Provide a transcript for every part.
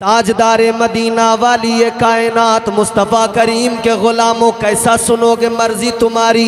ताजदारे Medina वाली ये कायनात मुस्तफ़ा करीम के ग़ुलामों कैसा सुनोगे मर्जी तुम्हारी,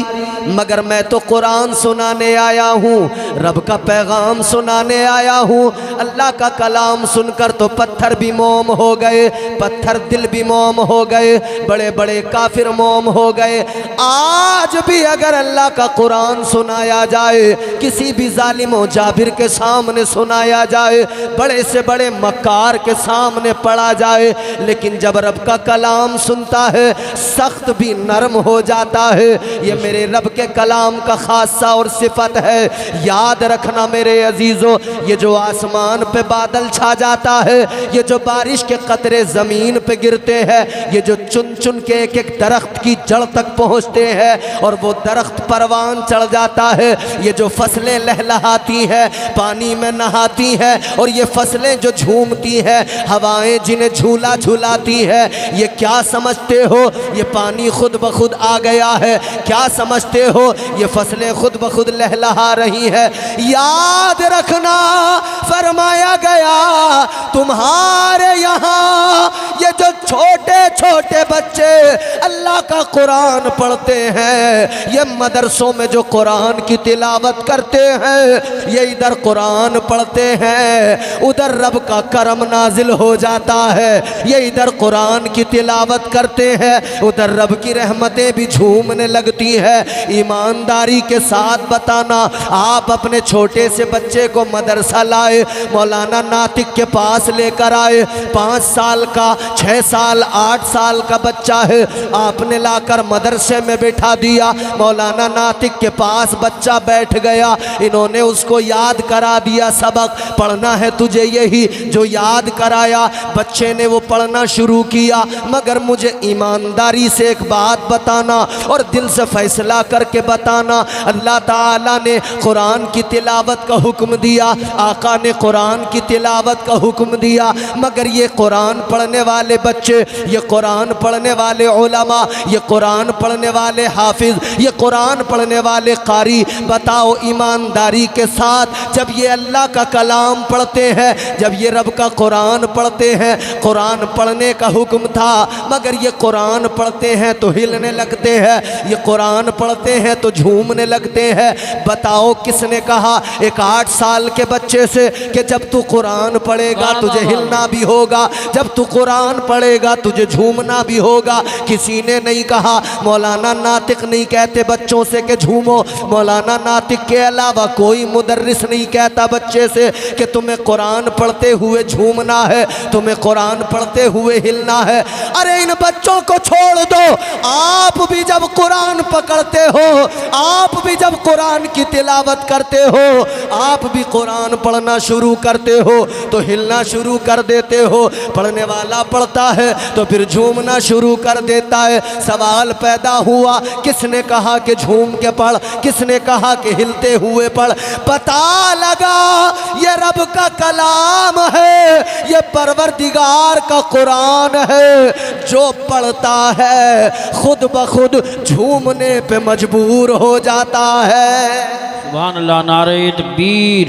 मगर मैं तो कुरान सुनाने आया हूँ, रब का पैगाम सुनाने आया हूँ। अल्लाह का कलाम सुनकर तो पत्थर भी मोम हो गए, पत्थर दिल भी मोम हो गए, बड़े बड़े काफिर मोम हो गए। आज भी अगर अल्लाह का कुरान सुनाया जाए, किसी भी जालिम व जाबिर के सामने सुनाया जाए, बड़े से बड़े मक्कार के सामने पढ़ा जाए, लेकिन जब रब का कलाम सुनता है सख्त भी नरम हो जाता है। ये मेरे रब के कलाम का खासा और सिफत है। याद रखना मेरे अजीज़ों, ये जो आसमान पे बादल छा जाता है, ये जो बारिश के कतरे ज़मीन पे गिरते हैं, ये जो चुन चुन के एक एक दरख्त की जड़ तक पहुँचते हैं और वो दरख्त परवान चढ़ जाता है, ये जो फसलें लहलहाती हैं, पानी में नहाती हैं, और ये फसलें जो झूमती हैं, हवाएं जिन्हें झूला झूलाती है, ये क्या समझते हो ये पानी खुद ब खुद आ गया है? क्या समझते हो ये फसलें खुद ब खुद लहलहा रही है? याद रखना फरमाया गया तुम्हारे यहाँ ये जो छोटे छोटे बच्चे अल्लाह का कुरान पढ़ते हैं, ये मदरसों में जो कुरान की तिलावत करते हैं, ये इधर कुरान पढ़ते हैं, उधर रब का करम नाजिल हो जाता है। ये इधर कुरान की तिलावत करते हैं, उधर रब की रहमतें भी झूमने लगती है। ईमानदारी के साथ बताना, आप अपने छोटे से बच्चे को मदरसा लाए, मौलाना नातिक के पास लेकर आए, 5 साल का, 6 साल, 8 साल का बच्चा है, आपने लाकर मदरसे में बैठा दिया, मौलाना नातिक के पास बच्चा बैठ गया, इन्होंने उसको याद करा दिया, सबक पढ़ना है तुझे, यही जो याद कराया, बच्चे ने वो पढ़ना शुरू किया। मगर मुझे ईमानदारी से एक बात बताना और दिल से फैसला करके बताना, अल्लाह ताला ने कुरान की तिलावत का हुक्म दिया, आका ने कुरान की तिलावत का हुक्म दिया, मगर ये कुरान पढ़ने वाले बच्चे, ये कुरान पढ़ने वाले उलमा, ये कुरान पढ़ने वाले हाफिज, ये कुरान पढ़ने वाले कारी, बताओ ईमानदारी के साथ, जब ये अल्लाह का कलाम पढ़ते हैं, जब ये रब का कुरान पढ़ते हैं, कुरान पढ़ने का हुक्म था, मगर ये कुरान पढ़ते हैं तो हिलने लगते हैं, ये कुरान पढ़ते हैं तो झूमने लगते हैं। बताओ किसने कहा एक 8 साल के बच्चे से कि जब तू कुरान पढ़ेगा तुझे हिलना भी होगा, जब तू कुरान पढ़ेगा तुझे झूमना भी होगा? किसी ने नहीं कहा। मौलाना नातिक नहीं कहते बच्चों से कि झूमो, मौलाना नातिक के अलावा कोई मुदर्रिस नहीं कहता बच्चे से कि तुम्हें कुरान पढ़ते हुए झूमना है, तुम्हें कुरान पढ़ते हुए हिलना है। अरे इन बच्चों को छोड़ दो, आप भी जब कुरान पकड़ते हो, आप भी जब कुरान की तिलावत करते हो, आप भी कुरान पढ़ना शुरू करते हो तो हिलना शुरू कर देते हो। पढ़ने वाला पढ़ता है तो फिर झूमना शुरू कर देता है। सवाल पैदा हुआ, किसने कहा कि झूम के पढ़, किसने कहा कि हिलते हुए पढ़? पता लगा ये रब का कलाम है, ये परवरदिगार का कुरान है, जो पढ़ता है खुद ब खुद झूमने पे मजबूर हो जाता है। सुभान अल्लाह। नारे तकबीर,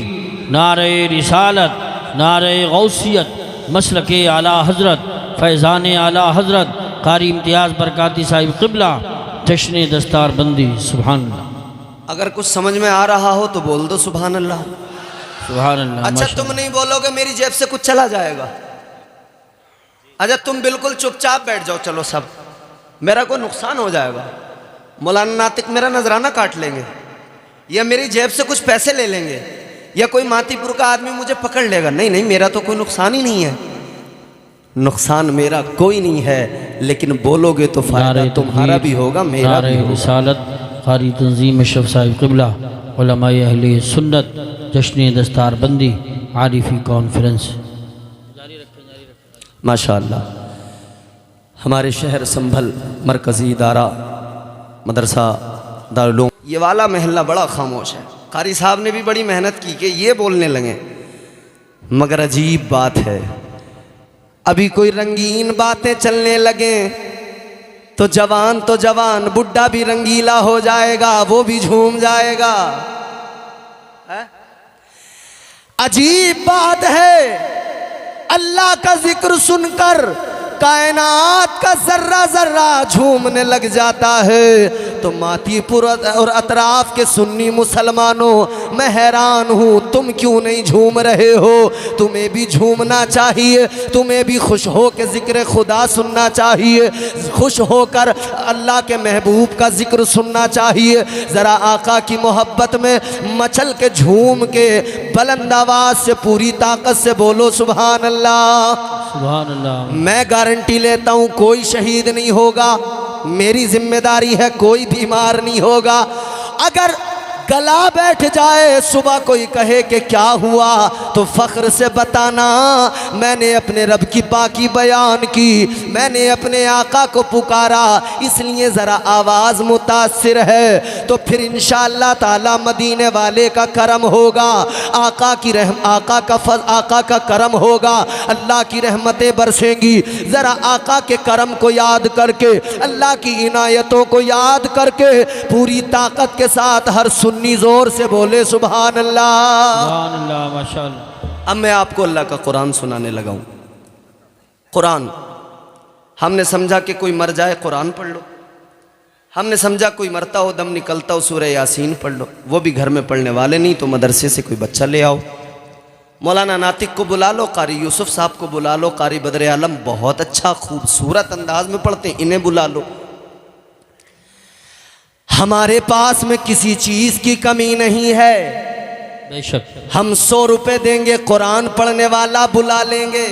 नारे रिसालत, नारे गौसियत, मसलके आला हज़रत, फैज़ान आला हज़रत कारी इम्तियाज़ बरकाती साहिब क़िबला, जश्न दस्तार बंदी। सुभान अल्लाह। अगर कुछ समझ में आ रहा हो तो बोल दो सुभान अल्लाह। सुभान अल्लाह। अच्छा तुम नहीं बोलोगे मेरी जेब से कुछ चला जाएगा? अच्छा तुम बिल्कुल चुपचाप बैठ जाओ, चलो सब, मेरा कोई नुकसान हो जाएगा, मौलाना नातिक मेरा नजराना काट लेंगे, या मेरी जेब से कुछ पैसे ले लेंगे, या कोई मातीपुर का आदमी मुझे पकड़ लेगा। नहीं नहीं, मेरा तो कोई नुकसान ही नहीं है, नुकसान मेरा कोई नहीं है, लेकिन बोलोगे तो फायदा तुम्हारा भी होगा, मेरा भी होगा। रिसालत कारी तंजीम अशरफ साहिब क़िबला, उलमाए अहले सुन्नत, जश्न दस्तार बंदी, आरिफी कॉन्फ्रेंस। माशाअल्लाह। हमारे शहर संभल मरकज़ी इदारा मदरसा दारुल उलूम, ये वाला महल्ला बड़ा खामोश है। कारी साहब ने भी बड़ी मेहनत की कि ये बोलने लगे, मगर अजीब बात है, अभी कोई रंगीन बातें चलने लगे तो जवान बुढ़ा भी रंगीला हो जाएगा, वो भी झूम जाएगा। है? अजीब बात है, अल्लाह का जिक्र सुनकर कायनात का जर्रा जर्रा झूमने लग जाता है। तो मातीपुर और अतराफ के सुन्नी मुसलमानों, मैं हैरान हूँ, तुम क्यों नहीं झूम रहे हो? तुम्हें भी झूमना चाहिए, तुम्हें भी खुश हो के ज़िक्र खुदा सुनना चाहिए, खुश होकर अल्लाह के महबूब का ज़िक्र सुनना चाहिए। ज़रा आका की मोहब्बत में मचल के झूम के बुलंद आवाज़ से पूरी ताकत से बोलो सुभान अल्लाह। सुभान अल्लाह। मैं गारंटी लेता हूँ कोई शहीद नहीं होगा, मेरी जिम्मेदारी है कोई बीमार नहीं होगा। अगर गला बैठ जाए, सुबह कोई कहे कि क्या हुआ, तो फ़ख्र से बताना मैंने अपने रब की पाकी बयान की, मैंने अपने आका को पुकारा, इसलिए ज़रा आवाज़ मुतासिर है। तो फिर इंशाअल्लाह ताला मदीने वाले का करम होगा, आका का करम होगा, अल्लाह की रहमतें बरसेंगी। ज़रा आका के करम को याद करके, अल्लाह की इनायतों को याद करके पूरी ताकत के साथ हर सुन्नी जोर से बोले सुभान अल्लाह। सुभान अल्लाह, माशाअल्लाह। अब मैं आपको अल्लाह का कुरान सुनाने लगा हूँ। कुरान हमने समझा कि कोई मर जाए कुरान पढ़ लो, हमने समझा कोई मरता हो दम निकलता हो सूरह यासीन पढ़ लो, वो भी घर में पढ़ने वाले नहीं तो मदरसे से कोई बच्चा ले आओ, मौलाना नातिक को बुला लो, कारी यूसुफ साहब को बुला लो, कारी बदर आलम बहुत अच्छा खूबसूरत अंदाज में पढ़ते हैं, इन्हें बुला लो। हमारे पास में किसी चीज़ की कमी नहीं है, बेशक। हम 100 रुपए देंगे कुरान पढ़ने वाला बुला लेंगे,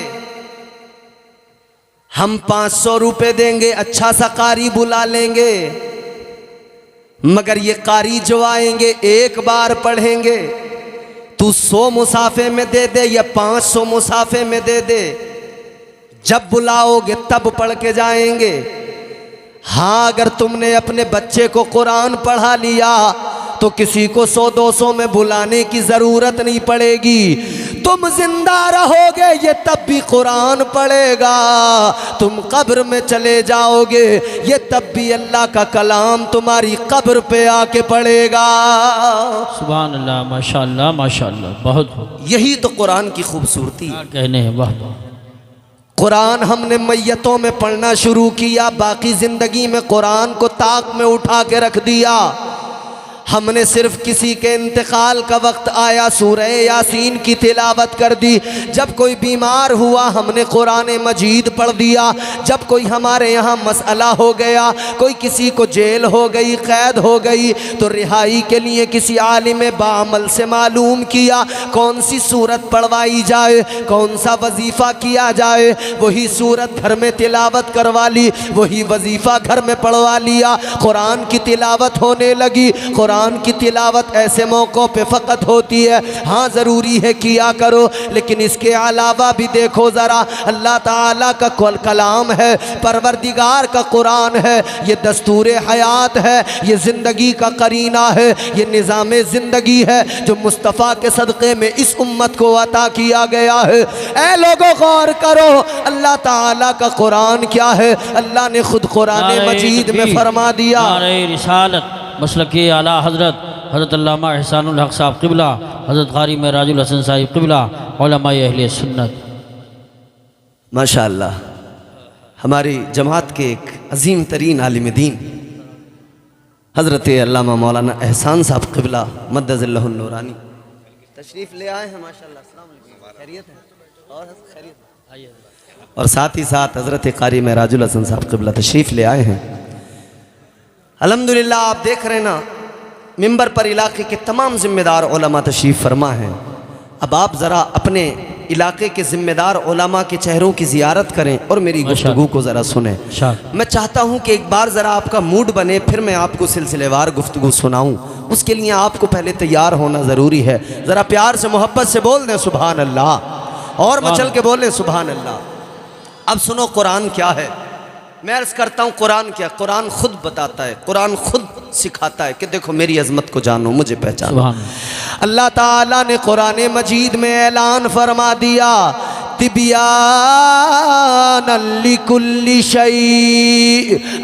हम 500 रुपए देंगे अच्छा सा कारी बुला लेंगे, मगर ये कारी जो आएंगे एक बार पढ़ेंगे। तू 100 मुसाफे में दे दे या 500 मुसाफे में दे दे, जब बुलाओगे तब पढ़ के जाएंगे। हाँ, अगर तुमने अपने बच्चे को कुरान पढ़ा लिया तो किसी को 100-200 में बुलाने की ज़रूरत नहीं पड़ेगी। तुम जिंदा रहोगे ये तब भी कुरान पढ़ेगा, तुम कब्र में चले जाओगे ये तब भी अल्लाह का कलाम तुम्हारी कब्र पे आके पढ़ेगा। सुभान अल्लाह, माशाअल्लाह माशाअल्लाह, बहुत। यही तो कुरान की खूबसूरती है। कहने हैं, वाह वाह। कुरान हमने मैयतों में पढ़ना शुरू किया, बाकी ज़िंदगी में कुरान को ताक में उठा के रख दिया। हमने सिर्फ किसी के इंतकाल का वक्त आया सूरह यासीन की तिलावत कर दी, जब कोई बीमार हुआ हमने कुरान मजीद पढ़ दिया, जब कोई हमारे यहाँ मसला हो गया, कोई किसी को जेल हो गई, कैद हो गई, तो रिहाई के लिए किसी आलिम बाअमल से मालूम किया कौन सी सूरत पढ़वाई जाए, कौन सा वजीफ़ा किया जाए, वही सूरत घर में तिलावत करवा ली, वही वजीफ़ा घर में पढ़वा लिया। कुरान की तिलावत होने लगी। कुरान की तिलावत ऐसे मौक़ों पे फ़कत होती है, हाँ ज़रूरी है किया करो, लेकिन इसके अलावा भी देखो ज़रा, अल्लाह ताला का कलाम है, परवरदिगार का कुरान है, ये दस्तूर हयात है, ये ज़िंदगी का करीना है, ये निज़ाम ज़िंदगी है जो मुस्तफ़ा के सदक़े में इस उम्मत को अता किया गया है। ऐ लोगों गौर करो, अल्लाह ताला का कुरान क्या है, अल्लाह ने खुद कुरान मजीद में फरमा दिया। नारे रिसालत मसलके आला हज़रत हज़रत अल्लामा एहसानुल हक़ साहब क़िबला, हज़रत क़ारी महराजुल हसन साहिब क़िबला, उलमाए अहले सुन्नत। माशाअल्लाह, हमारी जमात के एक अजीम तरीन आलिम दीन हज़रत अल्लामा मौलाना एहसान साहब क़िबला मद्दज़िल्लहुन नूरानी तशरीफ़ ले आए हैं। माशाअल्लाह, अस्सलाम वालेकुम, खैरियत है? और खैरियत। और साथ ही साथ हज़रत क़ारी महराजुल हसन साहब क़िबला तशरीफ़ ले आए हैं। अल्हम्दुलिल्लाह, आप देख रहे हैं ना, मिंबर पर इलाके के तमाम ज़िम्मेदार उलमा तशरीफ़ फरमा हैं। अब आप ज़रा अपने इलाके के ज़िम्मेदार उलमा के चेहरों की ज़ियारत करें और मेरी गुफ्तगू को ज़रा सुनें। मैं चाहता हूँ कि एक बार ज़रा आपका मूड बने, फिर मैं आपको सिलसिलेवार गुफ्तगू सुनाऊँ। उसके लिए आपको पहले तैयार होना ज़रूरी है। ज़रा प्यार से मोहब्बत से बोल दें सुभान अल्लाह, और मचल के बोलें सुभान अल्लाह। अब सुनो कुरान क्या है। मैं अर्ज़ करता हूँ कुरान क्या, कुरान खुद बताता है, कुरान खुद सिखाता है कि देखो मेरी अज़मत को जानो, मुझे पहचानो। अल्लाह ताला ने कुरान मजीद में ऐलान फरमा दिया, तिबियान लिकुल्लि शै।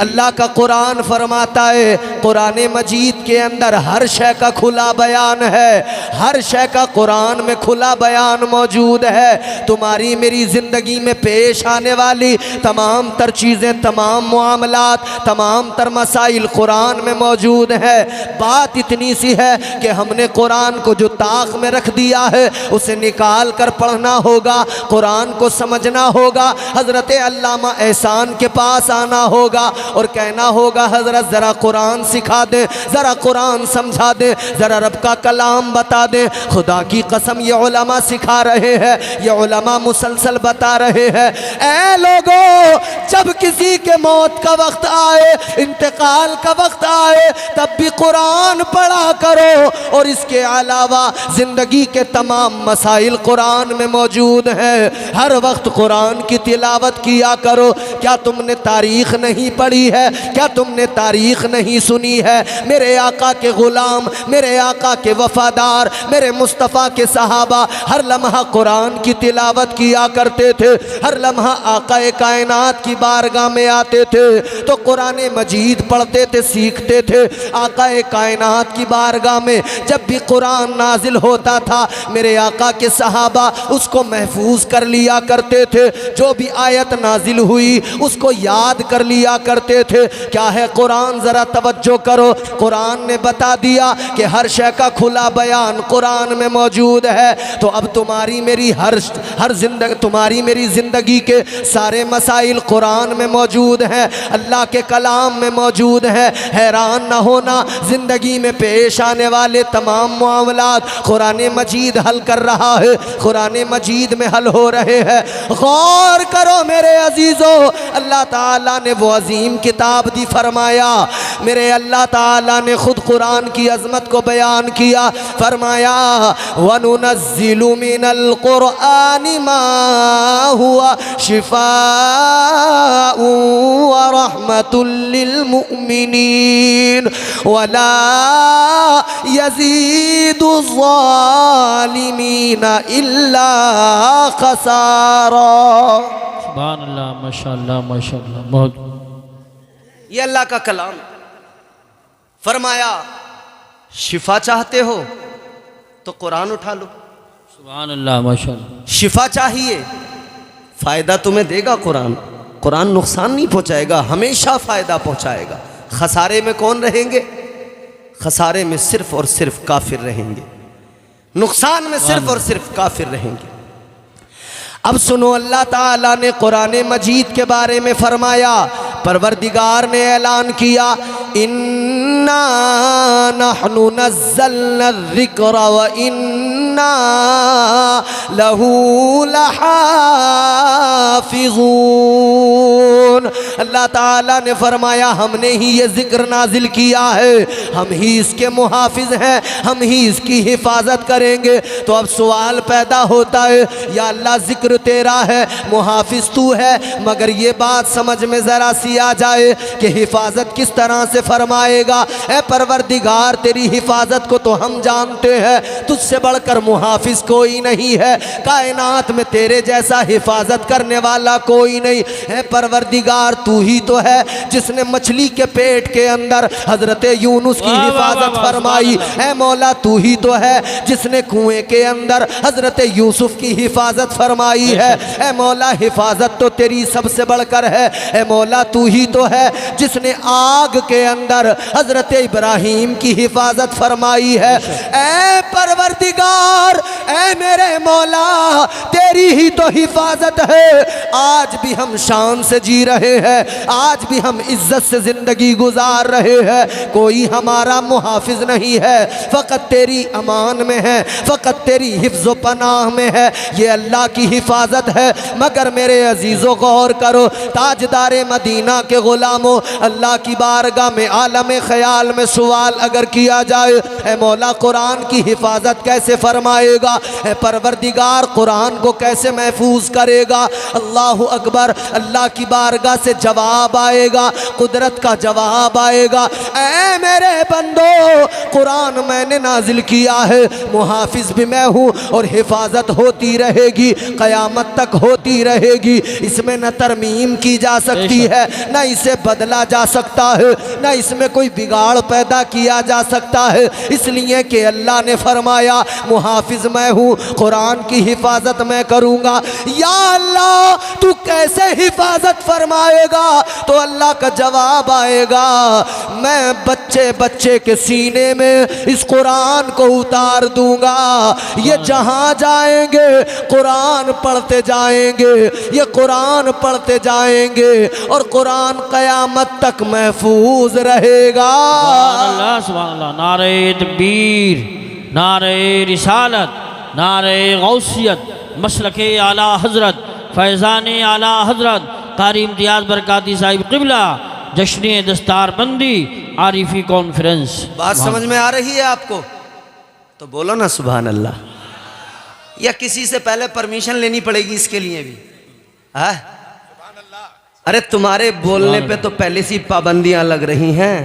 अल्लाह का कुरान फरमाता है, कुरान मजीद के अंदर हर शय का खुला बयान है, हर शय का कुरान में खुला बयान मौजूद है। तुम्हारी मेरी ज़िंदगी में पेश आने वाली तमाम तर चीज़ें, तमाम मामलात, तमाम तर मसाइल कुरान में मौजूद है। बात इतनी सी है कि हमने कुरान को जो ताक में रख दिया है उसे निकाल कर पढ़ना होगा, कुरान को समझना होगा, हज़रत अल्लामा एहसान के पास आना होगा और कहना होगा हज़रत ज़रा कुरान सिखा दे, ज़रा कुरान समझा दे, ज़रा रब का कलाम बता दे। खुदा की कसम ये उलमा सिखा रहे हैं, ये उलमा मुसलसल बता रहे हैं, ऐ लोगों जब किसी के मौत का वक्त आए, इंतकाल का वक्त आए, तब भी कुरान पढ़ा करो। और इसके अलावा ज़िंदगी के तमाम मसाइल कुरान में मौजूद हैं, हर वक्त कुरान की तिलावत किया करो। क्या तुमने तारीख़ नहीं पढ़ी है? क्या तुमने तारीख़ नहीं सुनी है? मेरे आका के ग़ुलाम, मेरे आका के वफ़ादार, मेरे मुस्तफ़ा के सहाबा हर लम्हा कुरान की तिलावत किया करते थे, हर लम्हा आका कायनात की बारगाह में आते थे तो कुरान मजीद पढ़ते थे, सीखते थे। आका कायनात की बारगाह में जब भी कुरान नाजिल होता था मेरे आका के सहाबा उसको महफूज कर लिया करते थे, जो भी आयत नाजिल हुई उसको याद कर लिया करते थे। क्या है कुरान? ज़रा तवज्जो करो, कुरान ने बता दिया कि हर शय का खुला बयान कुरान में मौजूद है। तो अब तुम्हारी मेरी तुम्हारी मेरी ज़िंदगी के सारे मसाइल कुरान में मौजूद हैं, अल्लाह के कलाम में मौजूद हैं। हैरान न होना, ज़िंदगी में पेश आने वाले तमाम मामलात कुरान मजीद हल कर रहा है, कुरान मजीद में हल हो रहे हैं। गौर करो मेरे अजीज़ों, अल्लाह ताला ने वो अजीम किताब दी, फरमाया मेरे अल्लाह ताला ने खुद कुरान की अज़मत को बयान किया, फरमाया वनुनज़्ज़िलु मिनल कुरआनि मा हुआ शिफ़ाउ व रहमतुल लिल मुमिनीन वला यज़ीदु ज़ालिमीन इल्ला खसारा। सुभान अल्लाह, माशाअल्लाह माशाअल्लाह। बहुत ये अल्लाह का कलाम। फरमाया शिफा चाहते हो तो कुरान उठा लो। सुभान अल्लाह माशाअल्लाह। शिफा चाहिए, फ़ायदा तुम्हें देगा कुरान, कुरान नुकसान नहीं पहुंचाएगा, हमेशा फ़ायदा पहुंचाएगा। खसारे में कौन रहेंगे? खसारे में सिर्फ और सिर्फ काफिर रहेंगे, नुकसान में सिर्फ और सिर्फ काफिर रहेंगे। अब सुनो, अल्लाह ताला ने कुरान मजीद के बारे में फरमाया, परवरदिगार ने ऐलान किया इन्ना नहनु नज़्ज़लना ज़िक्र व इन्ना लहू लहाफ़िज़ून। अल्लाह ताला ने फरमाया हमने ही ये ज़िक्र नाजिल किया है, हम ही इसके मुहाफ़िज़ हैं, हम ही इसकी हिफाजत करेंगे। तो अब सवाल पैदा होता है, या अल्लाह ज़िक्र तेरा है, मुहाफ़िज़ तू है, मगर ये बात समझ में ज़रा सी आ जाए कि हिफाजत किस तरह से फरमाएगा। ए परवरदिगार तेरी हिफाजत को तो हम जानते हैं, तुझसे बढ़कर मुहाफ़िज़ कोई नहीं है, कायनात में तेरे जैसा हिफाजत करने वाला कोई नहीं है। परवरदिगार तू ही तो है जिसने मछली के पेट के अंदर हज़रत यूनुस की हिफाजत फरमाई। ए मौला तू ही तो है जिसने कुएं के अंदर हज़रत यूसुफ की हिफाजत फरमाई है। ए मौला हिफाजत तो तेरी सबसे बढ़कर है। ए मौला तू ही तो है जिसने आग के अंदर हज़रत इब्राहीम की हिफाजत फरमाई है। ए परवरदिगार, ए मेरे मौला तेरी ही तो हिफाजत है। आज भी हम शान से जी रहे हैं, आज भी हम इज्जत से ज़िंदगी गुजार रहे हैं, कोई हमारा मुहाफिज नहीं है, फ़कत तेरी अमान में है, फ़कत तेरी हिफ्ज़ व पनाह में है, ये अल्लाह की हिफाजत है। मगर मेरे अजीज़ों गौर करो, ताजदारे मदीना के ग़ुलामों, अल्लाह की बारगाह में आलम ख़याल में सवाल अगर किया जाए, ए मौला कुरान की हिफाजत कैसे फरमाएगा, ए परवरदिगार कुरान को कैसे महफूज करेगा। अल्लाह अकबर, अल्लाह की बारगाह बारगाह से जवाब आएगा, कुदरत का जवाब आएगा, ऐ मेरे बंदो कुरान मैंने नाजिल किया है, मुहाफिज भी मैं हूँ और हिफाजत होती रहेगी, क़यामत तक होती रहेगी। इसमें न तरमीम की जा सकती है, न इसे बदला जा सकता है, न इसमें कोई बिगाड़ पैदा किया जा सकता है, इसलिए कि अल्लाह ने फरमाया मुहाफिज मैं हूँ, कुरान की हिफाजत मैं करूँगा। या अल्लाह तू कैसे हिफाजत फरमाएगा? तो अल्लाह का जवाब आएगा, मैं बच्चे बच्चे के सीने में इस कुरान को उतार दूंगा, ये जहाँ जाएंगे कुरान पढ़ते जाएंगे, ये कुरान पढ़ते जाएंगे और कुरान क़यामत तक महफूज रहेगा। सुभान अल्लाह। नारे तकबीर, नारे रिसालत, नारे गौसियत, मसलके आला हज़रत, फैज़ान आला हज़रत कारी इम्तियाज़ बरकाती साहिब क़िबला, जश्न दस्तारबंदी आरिफी कॉन्फ्रेंस। बात समझ में आ रही है आपको? तो बोलो ना सुभान अल्लाह। या किसी से पहले परमिशन लेनी पड़ेगी इसके लिए भी? है? अरे तुम्हारे बोलने पे तो पहले से पाबंदियां लग रही हैं।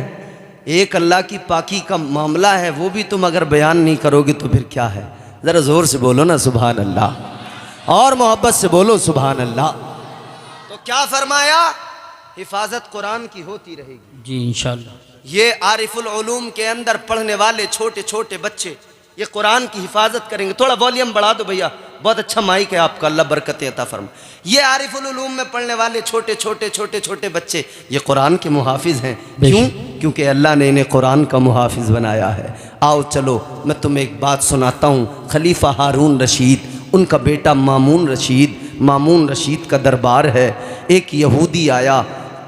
एक अल्लाह की पाकी का मामला है, वो भी तुम अगर बयान नहीं करोगे तो फिर क्या है? ज़रा ज़ोर से बोलो ना सुभान अल्लाह, और मोहब्बत से बोलो सुभान अल्लाह। तो क्या फरमाया? हिफाजत कुरान की होती रहेगी जी इंशाअल्लाह। ये आरिफुल उलूम के अंदर पढ़ने वाले छोटे छोटे बच्चे ये कुरान की हिफाजत करेंगे। थोड़ा वॉल्यूम बढ़ा दो भैया, बहुत अच्छा माइक है आपका, अल्लाह बरकत अता फरमा। ये आरिफुल उलूम में पढ़ने वाले छोटे छोटे छोटे छोटे बच्चे ये कुरान के मुहाफिज हैं। क्यों? क्योंकि अल्लाह ने इन्हें कुरान का मुहाफिज बनाया है। आओ चलो मैं तुम्हें एक बात सुनाता हूँ। खलीफा हारून रशीद, उनका बेटा मामून रशीद, मामून रशीद का दरबार है। एक यहूदी आया,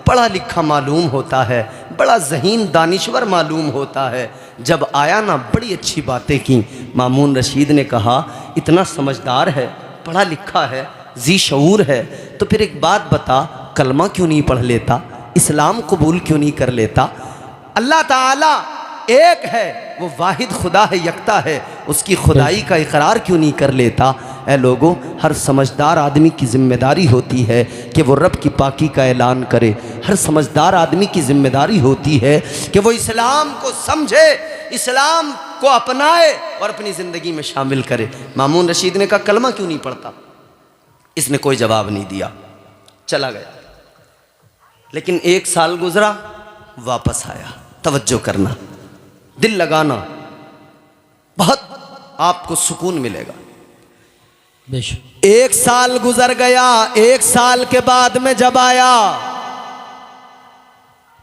पढ़ा लिखा मालूम होता है, बड़ा ज़हीन दानिश्वर मालूम होता है। जब आया ना बड़ी अच्छी बातें की। मामून रशीद ने कहा इतना समझदार है, पढ़ा लिखा है, जी शऊर है, तो फिर एक बात बता, कलमा क्यों नहीं पढ़ लेता? इस्लाम कबूल क्यों नहीं कर लेता? अल्लाह ताला एक है, वो वाहिद खुदा है, यकता है, उसकी खुदाई का इकरार क्यों नहीं कर लेता? ऐ लोगों, हर समझदार आदमी की जिम्मेदारी होती है कि वो रब की पाकी का ऐलान करे। हर समझदार आदमी की जिम्मेदारी होती है कि वो इस्लाम को समझे, इस्लाम को अपनाए और अपनी ज़िंदगी में शामिल करे। मामून रशीद ने कहा कलमा क्यों नहीं पढ़ता? इसने कोई जवाब नहीं दिया, चला गया। लेकिन 1 साल गुजरा, वापस आया। तवज्जो करना, दिल लगाना, बहुत आपको सुकून मिलेगा। 1 साल गुजर गया। 1 साल के बाद में जब आया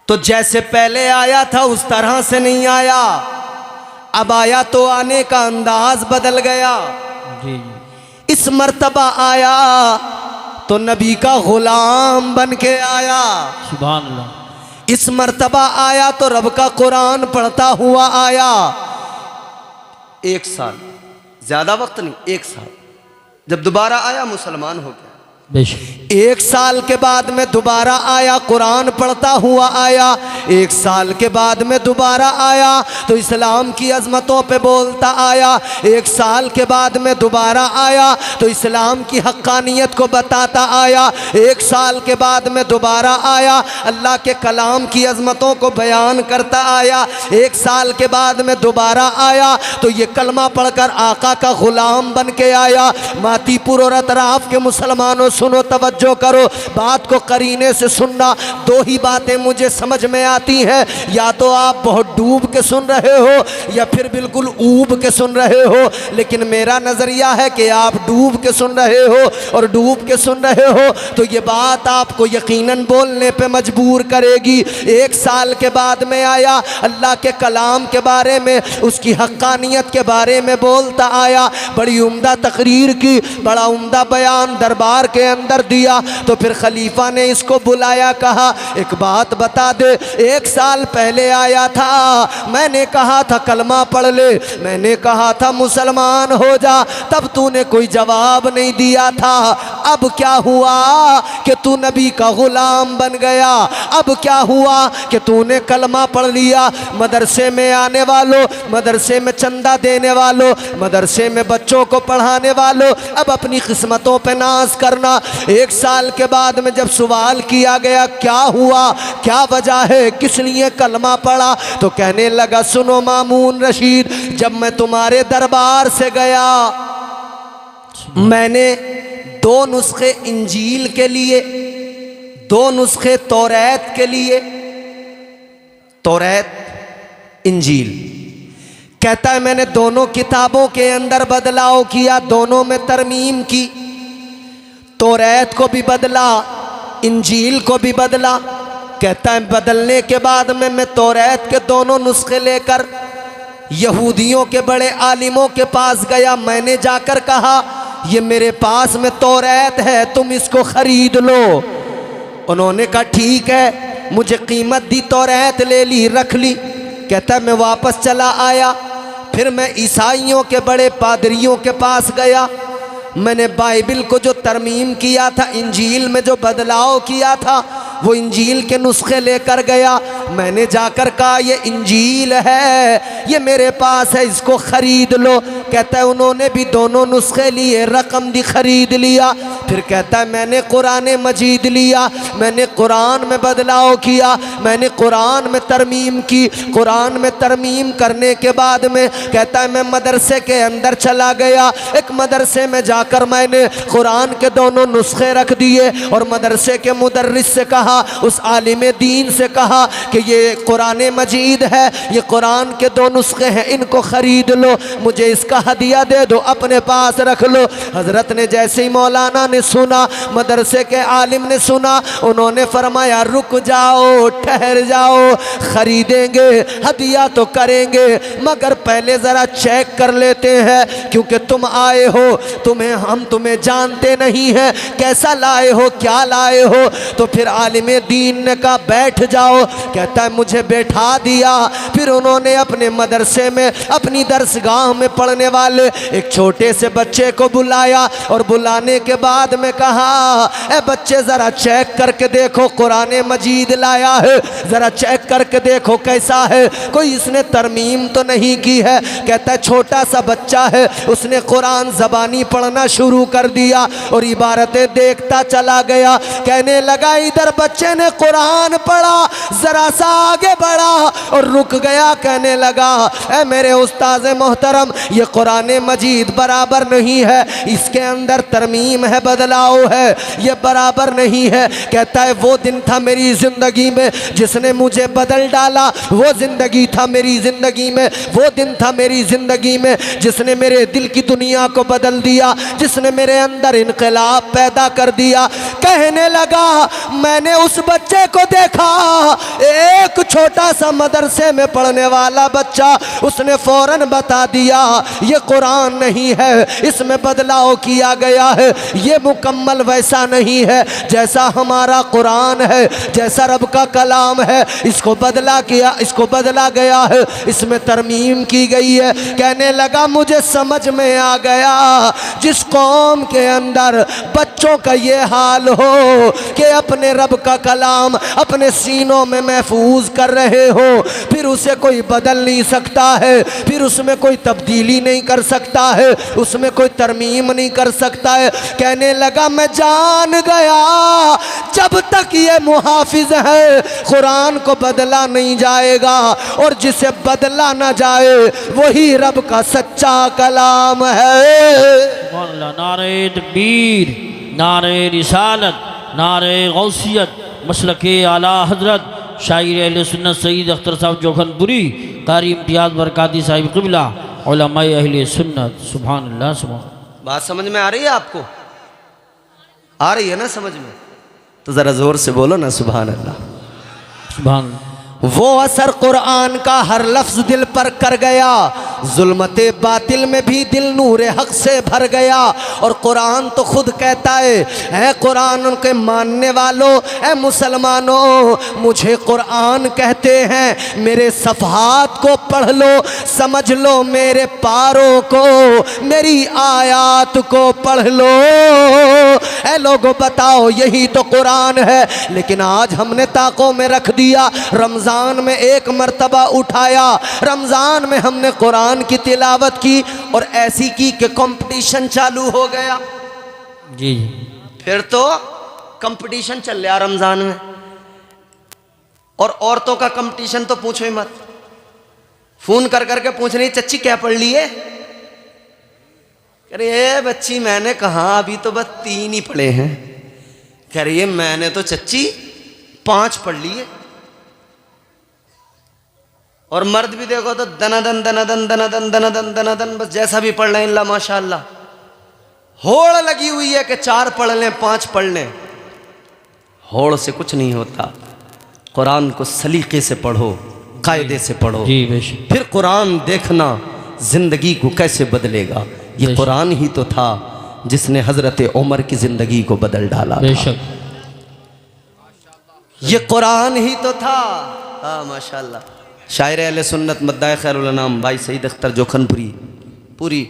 तो जैसे पहले आया था उस तरह से नहीं आया। अब आया तो आने का अंदाज बदल गया। जी। इस मर्तबा आया तो नबी का गुलाम बन के आया। सुभान अल्लाह। इस मर्तबा आया तो रब का कुरान पढ़ता हुआ आया। 1 साल, ज्यादा वक्त नहीं, 1 साल। जब दोबारा आया मुसलमान हो गया। 1 साल के बाद में दोबारा आया, कुरान पढ़ता हुआ आया। 1 साल के बाद में दोबारा आया तो इस्लाम की अजमतों पे बोलता आया। 1 साल के बाद में दोबारा आया तो इस्लाम की हक्कानियत को बताता आया। 1 साल के बाद में दोबारा आया, अल्लाह के कलाम की अजमतों को बयान करता आया। 1 साल के बाद में दोबारा आया तो ये कलमा पढ़कर आका का गुलाम बन के आया। मातीपुर और अतराफ के मुसलमानों सुनो, तवज्जो करो, बात को करीने से सुनना। 2 ही बातें मुझे समझ में आती हैं, या तो आप बहुत डूब के सुन रहे हो या फिर बिल्कुल ऊब के सुन रहे हो। लेकिन मेरा नज़रिया है कि आप डूब के सुन रहे हो, और डूब के सुन रहे हो तो ये बात आपको यकीनन बोलने पे मजबूर करेगी। 1 साल के बाद में आया, अल्लाह के कलाम के बारे में, उसकी हक्कानियत के बारे में बोलता आया। बड़ी उम्दा तकरीर की, बड़ा उम्दा बयान दरबार के अंदर दिया। तो फिर खलीफा ने इसको बुलाया, कहा एक बात बता दे, 1 साल पहले आया था, मैंने कहा था कलमा पढ़ ले, मैंने कहा था मुसलमान हो जा, तब तूने कोई जवाब नहीं दिया था। अब क्या हुआ कि तू नबी का गुलाम बन गया? अब क्या हुआ कि तूने कलमा पढ़ लिया? मदरसे में आने वालों, मदरसे में चंदा देने वालों, मदरसे में बच्चों को पढ़ाने वालों, अब अपनी किस्मतों पे नाज करना। 1 साल के बाद में जब सवाल किया गया क्या हुआ, क्या वजह है, किस लिए कलमा पढ़ा, तो कहने लगा सुनो मामून रशीद, जब मैं तुम्हारे दरबार से गया मैंने 2 नुस्खे इंजील के लिए, 2 नुस्खे तौरात के लिए, तौरात इंजील, कहता है मैंने दोनों किताबों के अंदर बदलाव किया, दोनों में तरमीम की, तौरात को भी बदला, इंजील को भी बदला। कहता है बदलने के बाद में मैं तौरात के दोनों नुस्खे लेकर यहूदियों के बड़े आलिमों के पास गया। मैंने जाकर कहा ये मेरे पास में तौरात है, तुम इसको खरीद लो। उन्होंने कहा ठीक है, मुझे कीमत दी, तौरात ले ली, रख ली। कहता है मैं वापस चला आया, फिर मैं ईसाइयों के बड़े पादरियों के पास गया। मैंने बाइबिल को जो तरमीम किया था, इंजील में जो बदलाव किया था, वो इंजील के नुस्खे लेकर गया। मैंने जाकर कहा ये इंजील है, ये मेरे पास है, इसको खरीद लो। कहता है उन्होंने भी दोनों नुस्खे लिए, रकम दी, खरीद लिया। फिर कहता है मैंने कुरान मजीद लिया, मैंने कुरान में बदलाव किया, मैंने कुरान में तरमीम की। कुरान में तरमीम करने के बाद में कहता है मैं मदरसे के अंदर चला गया। एक मदरसे में जाकर मैंने कुरान के दोनों नुस्खे रख दिए और मदरसे के मुदर्रिस से कहा, उस आलिम दीन से कहा कि ये कुरान मजीद है, ये कुरान के 2 नुस्खे हैं, इनको खरीद लो, मुझे इसका हदिया दे दो, अपने पास रख लो। हजरत ने जैसे ही मौलाना ने सुना, मदरसे के आलिम ने सुना, उन्होंने फरमाया रुक जाओ, ठहर जाओ, खरीदेंगे, हदिया तो करेंगे, मगर पहले ज़रा चेक कर लेते हैं, क्योंकि तुम आए हो, हम तुम्हें जानते नहीं हैं, कैसा लाए हो, क्या लाए हो। तो फिर आलिम दीन ने कहा बैठ जाओ। कहता है मुझे बैठा दिया। फिर उन्होंने अपने मदरसे में, अपनी दरसगाह में पढ़ने वाले एक छोटे से बच्चे को बुलाया और बुलाने के बाद में कहा ए बच्चे ज़रा चेक करके देखो, कुरान मजीद लाया है, ज़रा चेक करके देखो कैसा है, कोई इसने तरमीम तो नहीं की है। कहता है छोटा सा बच्चा है, उसने कुरान ज़बानी पढ़ना शुरू कर दिया और इबारतें देखता चला गया। कहने लगा इधर बच्चे ने कुरान पढ़ा, ज़रा सा आगे बढ़ा और रुक गया। कहने लगा ए मेरे उस्ताद मोहतरम, ये कुरान मजीद बराबर नहीं है, इसके अंदर तरमीम है, बदलाव है, ये बराबर नहीं है। कहता है वो दिन था मेरी ज़िंदगी में जिसने मुझे बदल डाला, वो ज़िंदगी था मेरी ज़िंदगी में, वो दिन था मेरी ज़िंदगी में जिसने मेरे दिल की दुनिया को बदल दिया, जिसने मेरे अंदर इनकलाब पैदा कर दिया। कहने लगा मैंने उस बच्चे को देखा, एक छोटा सा मदरसे में पढ़ने वाला बच्चा, उसने फौरन बता दिया ये कुरान नहीं है, इसमें बदलाव किया गया है, ये मुकम्मल वैसा नहीं है जैसा हमारा कुरान है, जैसा रब का कलाम है, इसको बदला किया, इसको बदला गया है, इसमें तरमीम की गई है। कहने लगा मुझे समझ में आ गया, जिस कौम के अंदर बच्चों का ये हाल हो कि अपने रब का कलाम अपने सीनों में महफूज कर रहे हो, फिर उसे कोई बदल नहीं सकता है, फिर उसमें कोई तब्दीली नहीं कर सकता है, उसमें कोई तरमीम नहीं कर सकता है। कहने लगा मैं जान गया जब तक ये मुहाफिज है कुरान को बदला नहीं जाएगा, और जिसे बदला ना जाए वही रब का सच्चा कलाम है। नारे तकबीर, नारे रिसालत, नारे गौसियत, मसलके आला हजरत शायर अहले सुन्नत सईद अख्तर साहब जोखनपुरी, कारी इम्तियाज़ बरकाती साहिब क़िबला, उलमाए अहले सुन्नत। सुभान अल्लाह। सुभान। बात समझ में आ रही है आपको? आ रही है ना समझ में? तो ज़रा ज़ोर से बोलो ना सुभान अल्लाह। सुभान। वो असर कुरान का हर लफ्ज़ दिल पर कर गया, जुल्मते बातिल में भी दिल नूर हक से भर गया। और कुरान तो खुद कहता है कुरान के मानने वालों, ए मुसलमानों, मुझे कुरान कहते हैं, मेरे सफ़हात को पढ़ लो, समझ लो मेरे पारों को, मेरी आयात को पढ़ लो। ए लोगों बताओ यही तो कुरान है, लेकिन आज हमने ताकों में रख दिया। रमज़ान में एक मर्तबा उठाया, रमज़ान में हमने कुरान की तिलावत की और ऐसी की कि कंपटीशन चालू हो गया। जी। फिर तो कंपटीशन चल रहा रमजान में, और औरतों का कंपटीशन तो पूछो ही मत। फोन कर करके पूछ रही, चच्ची क्या पढ़ ली है? कह रही है बच्ची मैंने कहा अभी तो बस 3 ही पढ़े हैं। कह रही है मैंने तो चच्ची 5 पढ़ लिए। और मर्द भी देखो तो दनादन दनादन दनादन दनादन दनादन, बस जैसा भी पढ़ लें अल्लाह माशाअल्लाह। होड़ लगी हुई है कि 4 पढ़ लें 5 पढ़ लें। होड़ से कुछ नहीं होता। कुरान को सलीके से पढ़ो, कायदे से पढ़ो, जी बेशक। फिर कुरान देखना जिंदगी को कैसे बदलेगा। ये कुरान ही तो था जिसने हजरत उमर की जिंदगी को बदल डाला था। बेशक ये कुरान ही तो था। हाँ माशाअल्लाह। शायर अहले सुन्नत मद्दाए खैरुल अनाम भाई सईद अख्तर जोखनपुरी पूरी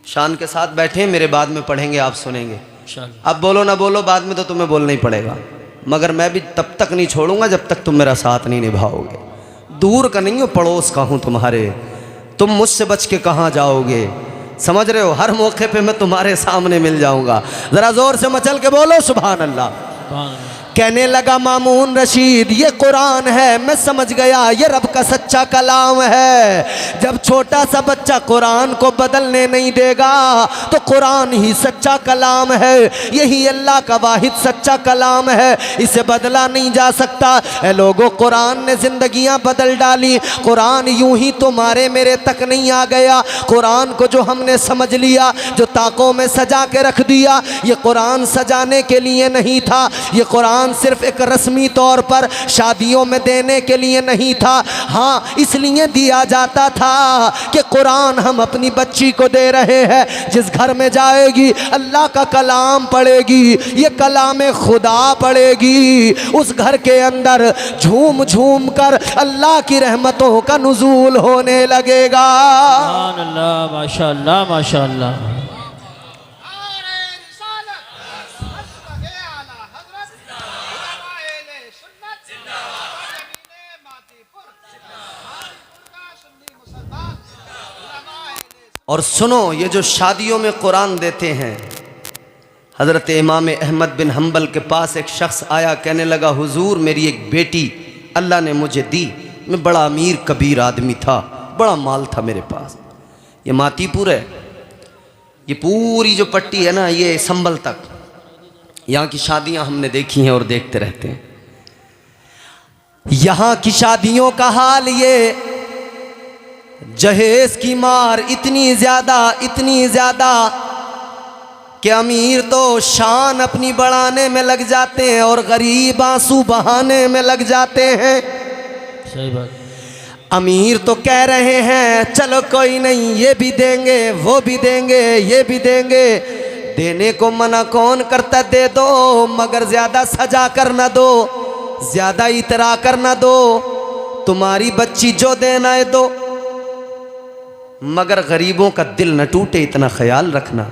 शान के साथ बैठे हैं, मेरे बाद में पढ़ेंगे, आप सुनेंगे। अब बोलो ना बोलो, बाद में तो तुम्हें बोलना ही पड़ेगा, मगर मैं भी तब तक नहीं छोड़ूंगा जब तक तुम मेरा साथ नहीं निभाओगे। दूर का नहीं हो, पड़ोस का हूँ तुम्हारे, तुम मुझसे बच के कहाँ जाओगे। समझ रहे हो, हर मौके पे मैं तुम्हारे सामने मिल जाऊंगा। जरा जोर से मचल के बोलो सुभान अल्लाह। कहने लगा मामून रशीद ये कुरान है, मैं समझ गया ये रब का सच्चा कलाम है। जब छोटा सा बच्चा कुरान को बदलने नहीं देगा तो कुरान ही सच्चा कलाम है। यही अल्लाह का वाहिद सच्चा कलाम है, इसे बदला नहीं जा सकता। ए लोगों, कुरान ने जिंदगियां बदल डाली। कुरान यूं ही तुम्हारे मेरे तक नहीं आ गया। कुरान को जो हमने समझ लिया, जो ताकों में सजा के रख दिया, ये कुरान सजाने के लिए नहीं था। ये कुरान सिर्फ एक रस्मी तौर पर शादियों में देने के लिए नहीं था। हाँ, इसलिए दिया जाता था कि कुरान हम अपनी बच्ची को दे रहे हैं। जिस घर में जाएगी अल्लाह का कलाम पढ़ेगी, ये कलाम खुदा पढ़ेगी, उस घर के अंदर झूम झूम कर अल्लाह की रहमतों का नुज़ूल होने लगेगा। सुभान अल्लाह, माशाअल्लाह माशाअल्लाह। और सुनो, ये जो शादियों में कुरान देते हैं, हज़रत इमाम अहमद बिन हम्बल के पास एक शख्स आया, कहने लगा हुजूर मेरी एक बेटी अल्लाह ने मुझे दी, मैं बड़ा अमीर कबीर आदमी था, बड़ा माल था मेरे पास। ये मातीपुर है, ये पूरी जो पट्टी है ना, ये संभल तक, यहाँ की शादियाँ हमने देखी हैं और देखते रहते हैं। यहाँ की शादियों का हाल ये, जहेज की मार इतनी ज़्यादा कि अमीर तो शान अपनी बढ़ाने में लग जाते हैं और गरीब आंसू बहाने में लग जाते हैं। सही बात। अमीर तो कह रहे हैं चलो कोई नहीं, ये भी देंगे, वो भी देंगे, ये भी देंगे। देने को मना कौन करता, दे दो, मगर ज़्यादा सजा कर ना दो, ज़्यादा इतरा कर ना दो। तुम्हारी बच्ची जो देना है दो, मगर गरीबों का दिल न टूटे, इतना ख्याल रखना।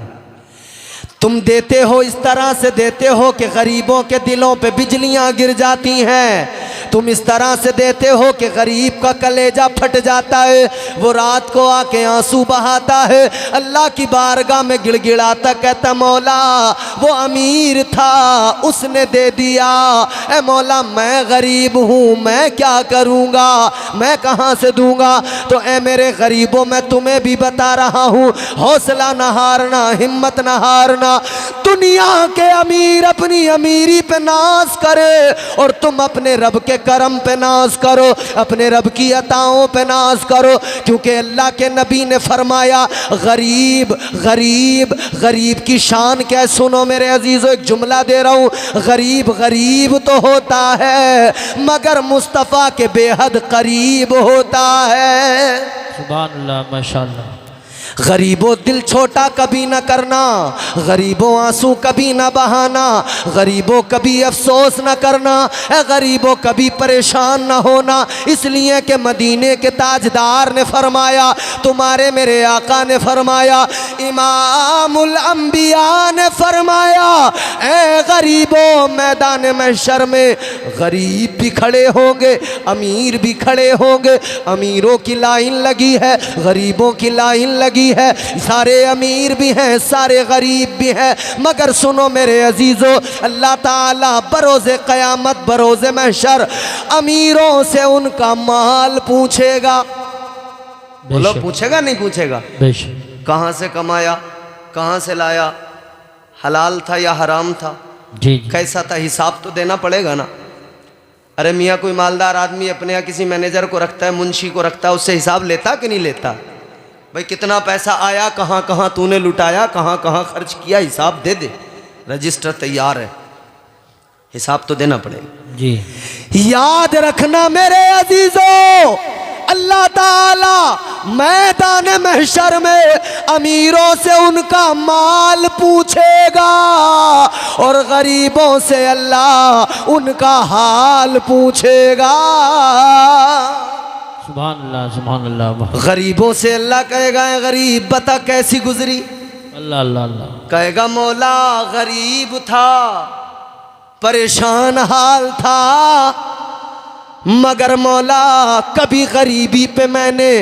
तुम देते हो, इस तरह से देते हो कि गरीबों के दिलों पे बिजलियां गिर जाती हैं। तुम इस तरह से देते हो कि गरीब का कलेजा फट जाता है, वो रात को आके आंसू बहाता है, अल्लाह की बारगाह में गिड़गिड़ाता, कहता मौला वो अमीर था उसने दे दिया, ए मौला मैं गरीब हूँ, मैं क्या करूँगा, मैं कहाँ से दूँगा। तो ए मेरे गरीबों, मैं तुम्हें भी बता रहा हूँ, हौसला न हारना, हिम्मत न हारना। दुनिया के अमीर अपनी अमीरी पे नाज करे और तुम अपने रब के करम पे नाज करो, अपने रब की अताओं पे नाज करो, क्योंकि अल्लाह के नबी ने फरमाया गरीब गरीब गरीब की शान क्या है। सुनो मेरे अजीजों, एक जुमला दे रहा हूँ, गरीब गरीब तो होता है मगर मुस्तफ़ा के बेहद करीब होता है। सुभान अल्लाह माशाअल्लाह। गरीबों दिल छोटा कभी न करना, गरीबों आंसू कभी न बहाना, गरीबों कभी अफसोस न करना, गरीबों कभी परेशान न होना। इसलिए कि मदीने के ताजदार ने फरमाया, तुम्हारे मेरे आका ने फरमाया, इमामुल अंबिया ने फरमाया, ए गरीबों मैदान महशर में गरीब भी खड़े होंगे, अमीर भी खड़े होंगे। अमीरों की लाइन लगी है, गरीबों की लाइन लगी भी है, सारे अमीर भी हैं, सारे गरीब भी हैं, मगर सुनो मेरे अजीज़ों, अल्लाह ताला बरोज़े क़यामत बरोज़े महशर अमीरों से उनका माल पूछेगा। बोलो पूछेगा नहीं पूछेगा? बेशक। कहाँ से कमाया, कहाँ से लाया, हलाल था या हराम था, जी जी। कैसा था, हिसाब तो देना पड़ेगा ना। अरे मियाँ कोई मालदार आदमी अपने यहाँ किसी मैनेजर को रखता है, मुंशी को रखता है, उससे हिसाब लेता कि नहीं लेता? भाई कितना पैसा आया, कहाँ कहाँ तूने लुटाया, कहाँ कहाँ खर्च किया, हिसाब दे दे, रजिस्टर तैयार है, हिसाब तो देना पड़ेगा। जी। याद रखना मेरे अजीजों, अल्लाह ताला मैदान महशर में अमीरों से उनका माल पूछेगा और गरीबों से अल्लाह उनका हाल पूछेगा। सुभान अल्लाह, सुभान अल्लाह। गरीबों से अल्लाह कहेगा, गरीब बता कैसी गुजरी, अल्लाह अल्लाह अल्लाह। कहेगा मौला गरीब था, परेशान हाल था, मगर मौला कभी गरीबी पे मैंने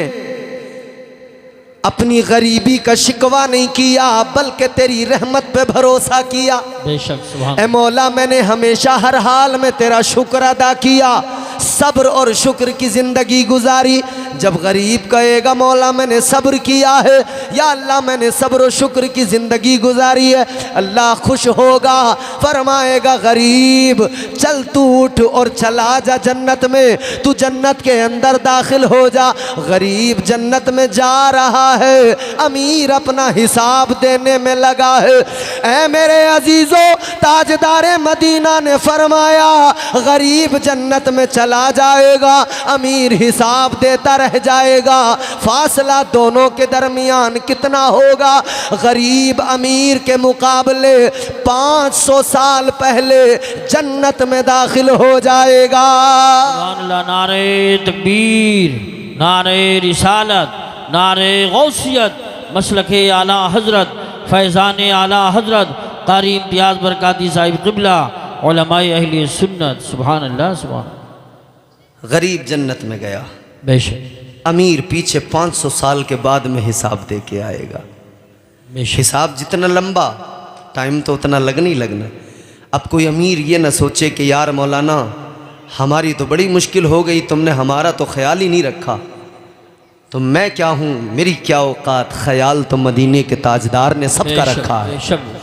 अपनी गरीबी का शिकवा नहीं किया, बल्कि तेरी रहमत पे भरोसा किया। बेशक सुभान। ए मौला मैंने हमेशा हर हाल में तेरा शुक्र अदा किया, सब्र और शुक्र की ज़िंदगी गुजारी। जब गरीब कहेगा मौला मैंने सब्र किया है, या अल्लाह मैंने सब्र और शुक्र की ज़िंदगी गुजारी है, अल्लाह खुश होगा, फरमाएगा गरीब चल तू उठ और चला जा जन्नत में, तू जन्नत के अंदर दाखिल हो जा। गरीब जन्नत में जा रहा है, अमीर अपना हिसाब देने में लगा है। ऐ मेरे अजीज़ों, ताजदारे मदीना ने फरमाया गरीब जन्नत में चला जाएगा, अमीर हिसाब देता रह जाएगा। फासला दोनों के दरमियान कितना होगा? गरीब अमीर के मुकाबले 500 साल पहले जन्नत में दाखिल हो जाएगा। सुभान अल्लाह। नारे तकबीर, नारे रिसालत, नारे गौसियत, मसलके आला हजरत, फैज़ान आला हजरत कारी इम्तियाज़ बरकाती साहिब क़िबला उलमाए अहले सुन्नत। सुभान अल्लाह, सुभान। गरीब जन्नत में गया, बेशक अमीर पीछे 500 साल के बाद में हिसाब दे के आएगा। बेशक। हिसाब जितना लंबा, टाइम तो उतना लगना ही लगना। अब कोई अमीर ये ना सोचे कि यार मौलाना हमारी तो बड़ी मुश्किल हो गई, तुमने हमारा तो ख्याल ही नहीं रखा, तो मैं क्या हूँ, मेरी क्या औकात। ख्याल तो मदीने के ताजदार ने सबका रखा है। बेशक।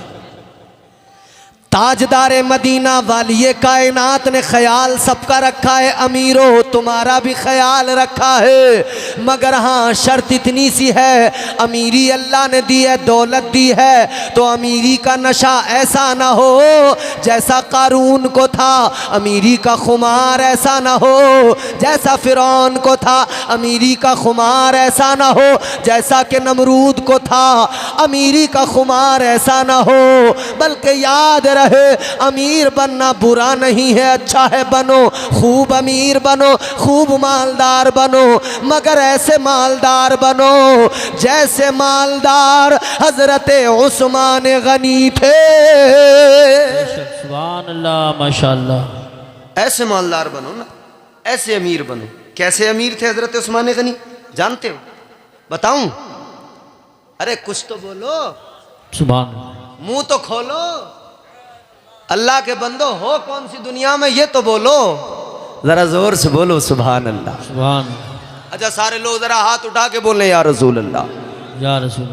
ताजदारे मदीना वालिए कायनात ने ख्याल सबका रखा है। अमीरों तुम्हारा भी ख्याल रखा है, मगर हाँ शर्त इतनी सी है, अमीरी अल्लाह ने दी है, दौलत दी है, तो अमीरी का नशा ऐसा ना हो जैसा कारून को था, अमीरी का खुमार ऐसा ना हो जैसा फिरौन को था, अमीरी का खुमार ऐसा ना हो जैसा कि नमरूद को था, अमीरी का खुमार ऐसा ना हो, बल्कि याद रहे अमीर बनना बुरा नहीं है, अच्छा है बनो, खूब अमीर बनो, खूब मालदार बनो, मगर ऐसे मालदार बनो जैसे मालदार हजरत उस्मान गनी थे। सुभान अल्लाह, माशाअल्लाह। ऐसे मालदार बनो ना, ऐसे अमीर बनो। कैसे अमीर थे हजरत उस्मान गनी, जानते हो? बताऊं? अरे कुछ तो बोलो, सुभान। मुंह तो खोलो। अल्लाह के बंदो हो कौन सी दुनिया में ये तो बोलो, जरा जोर से बोलो सुभान अल्लाह। सुभान। अच्छा सारे लोग जरा हाथ उठा के बोले या रसूल अल्लाह, या रसूल।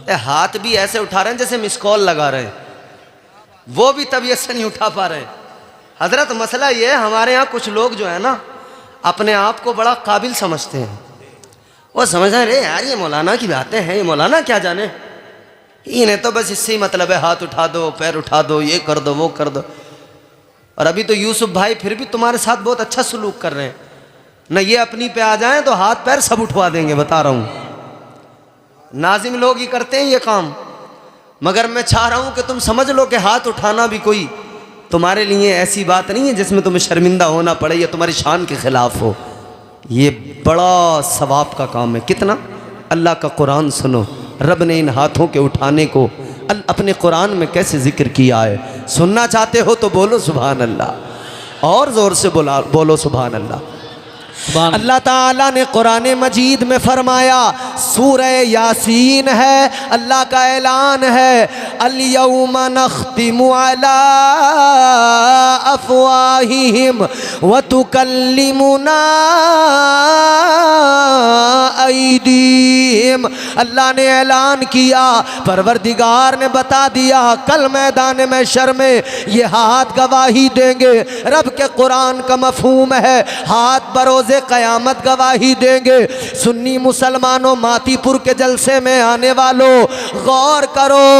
हाथ भी ऐसे उठा रहे हैं जैसे मिस कॉल लगा रहे हैं, वो भी तबीयत से नहीं उठा पा रहे। हजरत मसला ये है, हमारे यहाँ कुछ लोग जो है ना अपने आप को बड़ा काबिल समझते हैं, वो समझ रहे यार ये मौलाना की बातें हैं, ये मौलाना क्या जाने, इन्हें तो बस इससे ही मतलब है, हाथ उठा दो, पैर उठा दो, ये कर दो, वो कर दो। और अभी तो यूसुफ भाई फिर भी तुम्हारे साथ बहुत अच्छा सलूक कर रहे हैं ना, ये अपनी पे आ जाएं तो हाथ पैर सब उठवा देंगे, बता रहा हूँ। नाजिम लोग ही करते हैं ये काम, मगर मैं चाह रहा हूँ कि तुम समझ लो कि हाथ उठाना भी कोई तुम्हारे लिए ऐसी बात नहीं है जिसमें तुम्हें शर्मिंदा होना पड़े या तुम्हारी शान के खिलाफ हो। ये बड़ा सवाब का काम है। कितना? अल्लाह का कुरान सुनो, रब ने इन हाथों के उठाने को अपने कुरान में कैसे जिक्र किया है। सुनना चाहते हो तो बोलो सुभान अल्लाह, और ज़ोर से बोलो सुभान अल्लाह। अल्लाह ताला ने कुरान मजीद में फरमाया, सूरह यासीन है। अल्लाह का ऐलान है, अल-यौमा नख्तिमु अला अफ़वाहिहिम व तुकल्लिमुना ऐदीहिम। अल्लाह ने ऐलान किया, परवरदिगार ने बता दिया, कल मैदान महशर में ये हाथ गवाही देंगे। रब के कुरान का मफहूम है, हाथ बरोज़े क़यामत गवाही देंगे। सुन्नी मुसलमानों, मातीपुर के जलसे में आने वालों, गौर करो,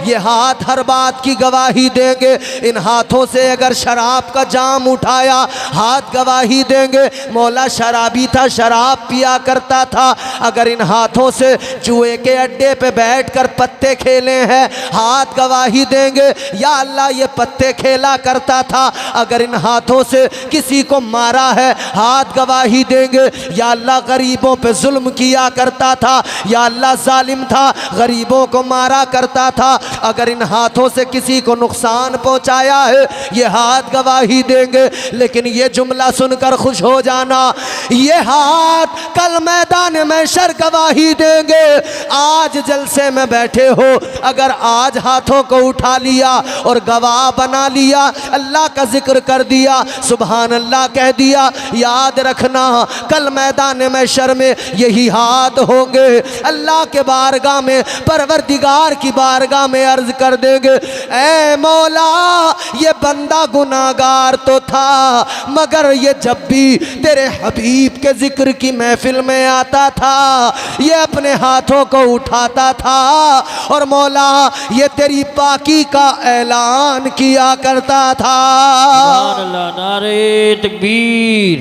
ये हाथ हर बात की गवाही देंगे। इन हाथों से अगर शराब का जाम उठाया, हाथ गवाही देंगे। मौला शराबी था, शराब पिया करता था। अगर इन हाथों से जुए के अड्डे पे बैठकर पत्ते खेले हैं, हाथ गवाही देंगे, या अल्लाह ये पत्ते खेला करता था। अगर इन हाथों से किसी को मारा है, हाथ गवाही देंगे, या अल्लाह गरीबों पे जुल्म किया करता था, या अल्लाह जालिम था, गरीबों को मारा करता था। अगर इन हाथों से किसी को नुकसान पहुंचाया है, ये हाथ गवाही देंगे। लेकिन ये जुमला सुनकर खुश हो जाना, ये हाथ कल मैदान महशर गवाही देंगे। आज जलसे में बैठे हो, अगर आज हाथों को उठा लिया और गवाह बना लिया, अल्लाह का जिक्र कर दिया, सुभान अल्लाह कह दिया, याद रखना कल मैदान महशर में यही हाथ होंगे। अल्लाह के बारगाह में, परवरदिगार की बारगाह में अर्ज कर देंगे, ऐ मौला ये बंदा गुनाहगार तो था, मगर ये जब भी तेरे हबीब के जिक्र की महफिल में आता था, ये अपने हाथों को उठाता था और मौला ये तेरी पाकी का ऐलान किया करता था। सुभान अल्लाह। नारे तकबीर,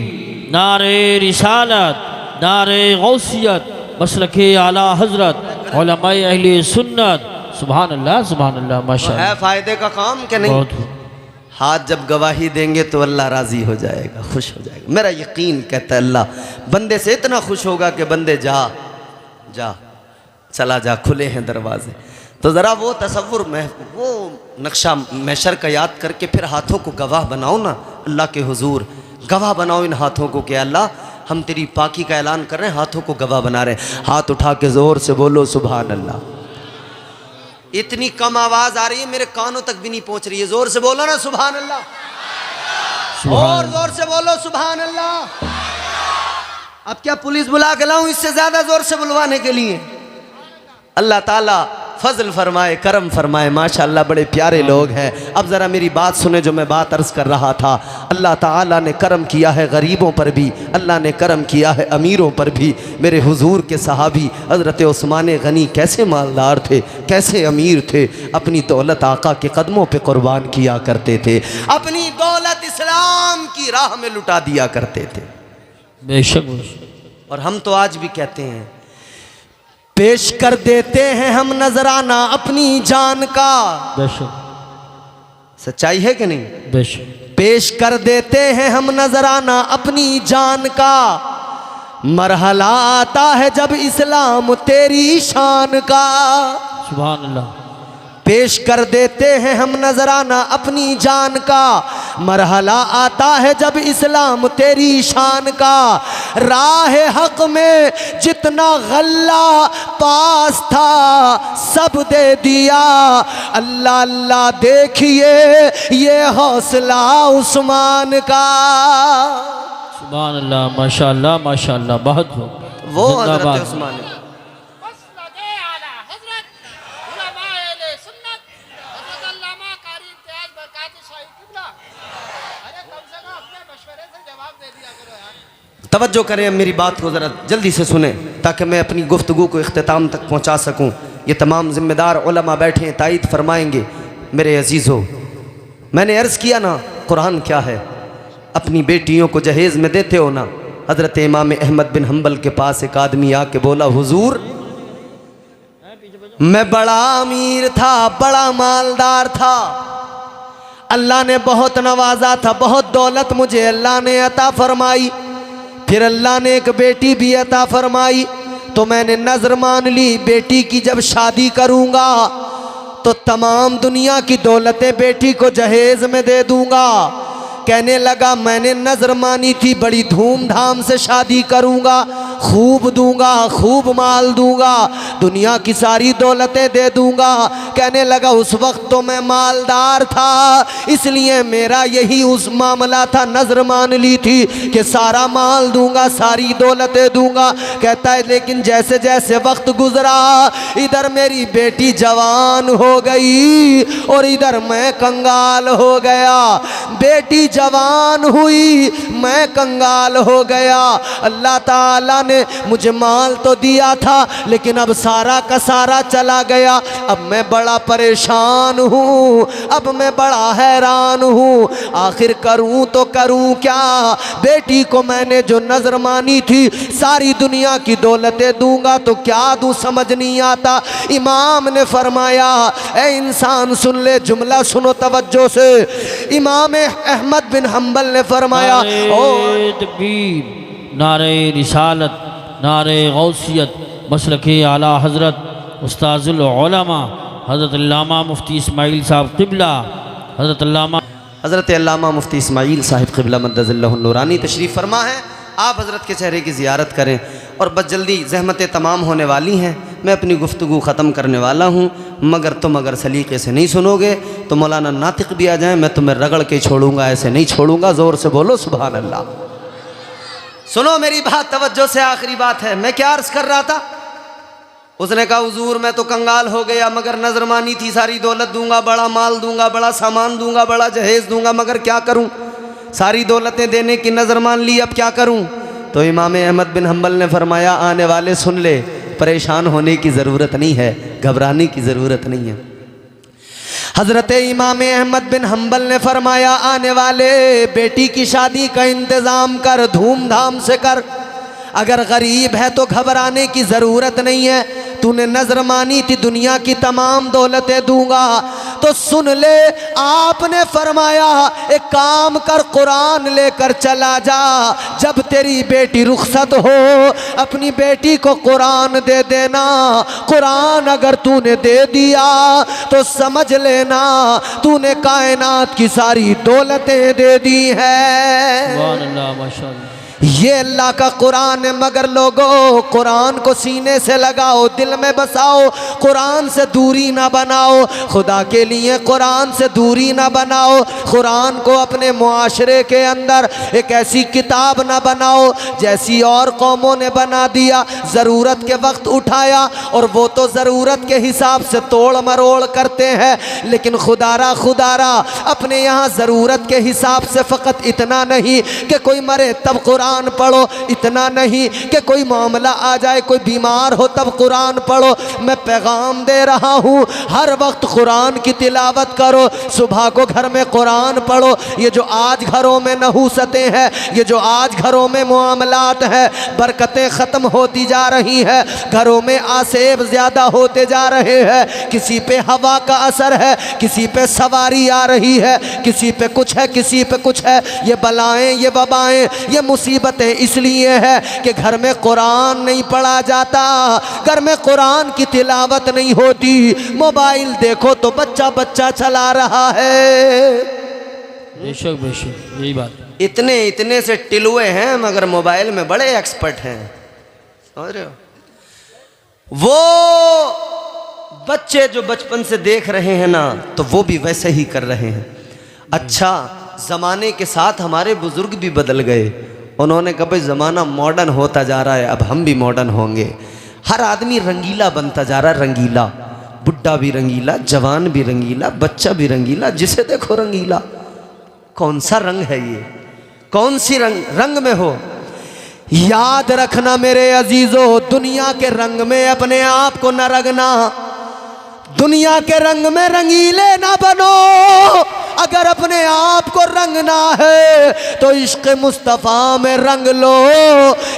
नारे रिसालत, नारे गौसियत, मसलके आला हजरत, उलमाए अहले सुन्नत। सुभान अल्लाह, सुभान अल्लाह, माशाअल्लाह। है फायदे का काम कि नहीं? बहुत। हाथ जब गवाही देंगे तो अल्लाह राज़ी हो जाएगा, खुश हो जाएगा। मेरा यकीन कहता है अल्लाह बंदे से इतना खुश होगा कि बंदे जा जा चला जा, खुले हैं दरवाजे। तो ज़रा वो तसव्वुर में, वो नक्शा महशर का याद करके फिर हाथों को गवाह बनाओ ना अल्लाह के हुजूर। गवाह बनाओ इन हाथों को कि अल्लाह हम तेरी पाकी का ऐलान कर रहे हैं, हाथों को गवाह बना रहे हैं। हाथ उठा के ज़ोर से बोलो सुभान अल्लाह। इतनी कम आवाज़ आ रही है, मेरे कानों तक भी नहीं पहुंच रही है। ज़ोर से बोलो ना सुभान अल्लाह, और ज़ोर से बोलो सुभान अल्लाह। अब क्या पुलिस बुला के लाऊं इससे ज़्यादा ज़ोर से बुलवाने के लिए? अल्लाह ताला फजल फरमाए, करम फरमाए। माशाअल्लाह बड़े प्यारे लोग हैं। अब ज़रा मेरी बात सुने जो मैं बात अर्ज़ कर रहा था। अल्लाह ताला ने करम किया है गरीबों पर भी, अल्लाह ने करम किया है अमीरों पर भी। मेरे हुजूर के सहाबी हज़रत उस्मान गनी कैसे मालदार थे, कैसे अमीर थे, अपनी दौलत आका के कदमों पे कुर्बान किया करते थे, अपनी दौलत इस्लाम की राह में लुटा दिया करते थे। बेशक। और हम तो आज भी कहते हैं, पेश कर देते हैं हम नजराना अपनी जान का। बेशक। सच्चाई है कि नहीं? बेशक। पेश कर देते हैं हम नजराना अपनी जान का। मरहला आता है जब इस्लाम तेरी शान का। सुभान अल्लाह। पेश कर देते हैं हम नजराना अपनी जान का। मरहला आता है जब इस्लाम तेरी शान का। राह हक में जितना गल्ला पास था सब दे दिया। अल्लाह अल्लाह देखिए ये हौसला उस्मान का। सुभान अल्लाह, माशाअल्लाह, माशाअल्लाह। बहुत वो हज़रत उस्मान तवज्जो करें, मेरी बात को ज़रा जल्दी से सुने ताकि मैं अपनी गुफ्तगू को इख्तिताम तक पहुँचा सकूँ। ये तमाम ज़िम्मेदार उलमा बैठे हैं, तायीद फरमाएंगे। मेरे अजीज़ों, मैंने अर्ज़ किया ना कुरान क्या है। अपनी बेटियों को जहेज़ में देते हो ना। हज़रत इमाम अहमद बिन हम्बल के पास एक आदमी आके बोला, हुजूर मैं बड़ा अमीर था, बड़ा मालदार था, अल्लाह ने बहुत नवाजा था, बहुत दौलत मुझे अल्लाह ने अता फरमाई, फिर अल्लाह ने एक बेटी भी अता फरमाई, तो मैंने नज़र मान ली बेटी की जब शादी करूँगा तो तमाम दुनिया की दौलतें बेटी को जहेज़ में दे दूँगा। कहने लगा मैंने नजर मानी थी बड़ी धूमधाम से शादी करूंगा, खूब दूंगा, खूब माल दूंगा, दुनिया की सारी दौलतें दे दूंगा। कहने लगा उस वक्त तो मैं मालदार था, इसलिए मेरा यही उस मामला था, नजर मान ली थी कि सारा माल दूंगा, सारी दौलतें दूंगा। कहता है लेकिन जैसे जैसे वक्त गुजरा इधर मेरी बेटी जवान हो गई और इधर मैं कंगाल हो गया। बेटी जवान हुई, मैं कंगाल हो गया। अल्लाह ताला ने मुझे माल तो दिया था लेकिन अब सारा का सारा चला गया। अब मैं बड़ा परेशान हूँ, अब मैं बड़ा हैरान हूँ, आखिर करूँ तो करूँ क्या। बेटी को मैंने जो नजर मानी थी सारी दुनिया की दौलतें दूंगा तो क्या दूँ समझ नहीं आता। इमाम ने फरमाया ए इंसान सुन ले, जुमला सुनो तवज्जो से। इमाम अहमद बिन हम्बल ने फरमाया नारे तकबीर, नारे रिसालत, नारे गौसियत, मसलके आला हज़रत उस्ताजुल उलमा हज़रत अल्लामा मुफ्ती इस्माइल साहब क़िबला, हज़रत अल्लामा मुफ्ती इस्माइल साहिब क़िबला मद्दज़िल्लहुन नूरानी तशरीफ़ फरमा है। आप हज़रत के चेहरे की ज़ियारत करें। और बस जल्दी ज़हमतें तमाम होने वाली हैं, मैं अपनी गुफ्तगू ख़त्म करने वाला हूँ, मगर तुम अगर सलीक़े से नहीं सुनोगे तो मौलाना नातिक़ भी आ जाए, मैं तुम्हें रगड़ के छोड़ूंगा, ऐसे नहीं छोड़ूंगा। ज़ोर से बोलो सुभान अल्लाह। सुनो मेरी बात तवज्जो से, आखिरी बात है। मैं क्या अर्ज़ कर रहा था? उसने कहा हुजूर मैं तो कंगाल हो गया, मगर नजर मानी थी सारी दौलत दूंगा, बड़ा माल दूंगा, बड़ा सामान दूंगा, बड़ा जहेज़ दूंगा, मगर क्या करूं, सारी दौलतें देने की नजर मान ली, अब क्या करूं। तो इमाम अहमद बिन हम्बल ने फरमाया आने वाले सुन ले, परेशान होने की ज़रूरत नहीं है, घबराने की ज़रूरत नहीं है। हज़रत इमाम अहमद बिन हम्बल ने फरमाया आने वाले बेटी की शादी का इंतज़ाम कर, धूमधाम से कर। अगर गरीब है तो घबराने की ज़रूरत नहीं है, तूने नजर मानी थी दुनिया की तमाम दौलतें दूंगा। तो सुन ले, आपने फरमाया एक काम कर, कुरान लेकर चला जा, जब तेरी बेटी रुखसत हो अपनी बेटी को कुरान दे देना। कुरान अगर तूने दे दिया तो समझ लेना तूने कायनात की सारी दौलतें दे दी है। सुभान अल्लाह, माशाअल्लाह। ये अल्लाह का कुरान है, मगर लोगों कुरान को सीने से लगाओ, दिल में बसाओ, कुरान से दूरी ना बनाओ, खुदा के लिए कुरान से दूरी ना बनाओ। कुरान को अपने मुआशरे के अंदर एक ऐसी किताब ना बनाओ जैसी और कौमों ने बना दिया। ज़रूरत के वक्त उठाया और वो तो ज़रूरत के हिसाब से तोड़ मरोड़ करते हैं, लेकिन खुदारा अपने यहाँ ज़रूरत के हिसाब से फ़कत इतना नहीं कि कोई मरे तब कुरान पढ़ो, इतना नहीं कि कोई मामला आ जाए, कोई बीमार हो तब कुरान पढ़ो। मैं पैगाम दे रहा हूँ, हर वक्त कुरान की तिलावत करो, सुबह को घर में कुरान पढ़ो। ये जो आज घरों में नहूसतें हैं, ये जो आज घरों में मामलात हैं, बरकतें ख़त्म होती जा रही हैं, घरों में आसेब ज़्यादा होते जा रहे हैं। किसी पे हवा का असर है, किसी पे सवारी आ रही है, किसी पे कुछ है, किसी पे कुछ है। ये बलाएं, ये वबाएं, ये मुसीबतें इसलिए है कि घर में कुरान नहीं पढ़ा जाता, घर में कुरान की तिलावत नहीं होती। मोबाइल देखो तो बच्चा बच्चा चला रहा है। बेशक बेशक, यही बात। इतने से टिलुए हैं मगर मोबाइल में बड़े एक्सपर्ट हैं, समझ रहे हो। वो बच्चे जो बचपन से देख रहे हैं ना, तो वो भी वैसे ही कर रहे हैं। अच्छा, ज़माने के साथ हमारे बुज़ुर्ग भी बदल गए। उन्होंने कहा भाई ज़माना मॉडर्न होता जा रहा है, अब हम भी मॉडर्न होंगे। हर आदमी रंगीला बनता जा रहा है, रंगीला, बुढ़ा भी रंगीला, जवान भी रंगीला, बच्चा भी रंगीला, जिसे देखो रंगीला। कौन सा रंग है ये? कौन सी रंग में हो? याद रखना मेरे अजीजों, दुनिया के रंग में अपने आप को न रंगना, दुनिया के रंग में रंगीले ना बनो। अगर अपने आप को रंगना है तो इश्क़ मुस्तफ़ा में रंग लो।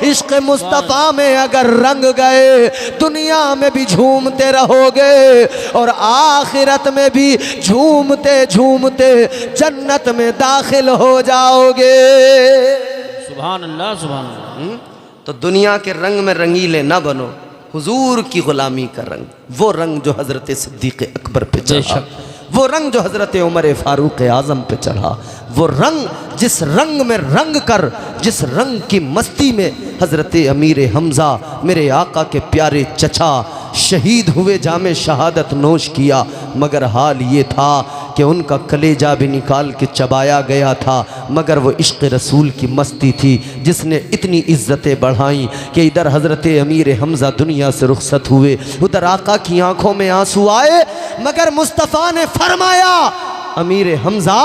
इश्क़ मुस्तफ़ा में अगर रंग गए, दुनिया में भी झूमते रहोगे और आखिरत में भी झूमते झूमते जन्नत में दाखिल हो जाओगे। सुभान अल्लाह, सुभान अल्लाह। तो दुनिया के रंग में रंगीले ना बनो, हुजूर की गुलामी का रंग, वो रंग जो हज़रत सिद्दीक़ अकबर पे चढ़ा, वो रंग जो हज़रत उमर फ़ारूक आज़म पे चढ़ा, वो रंग जिस रंग में रंग कर, जिस रंग की मस्ती में हज़रत अमीर हमज़ा मेरे आका के प्यारे चचा शहीद हुए, जामे शहादत नोश किया, मगर हाल ये था कि उनका कलेजा भी निकाल के चबाया गया था, मगर वो इश्क़ रसूल की मस्ती थी जिसने इतनी इज़्ज़तें बढ़ाई कि इधर हज़रत अमीर हमज़ा दुनिया से रुखसत हुए, उधर आका की आंखों में आंसू आए, मगर मुस्तफ़ा ने फरमाया अमीर हमज़ा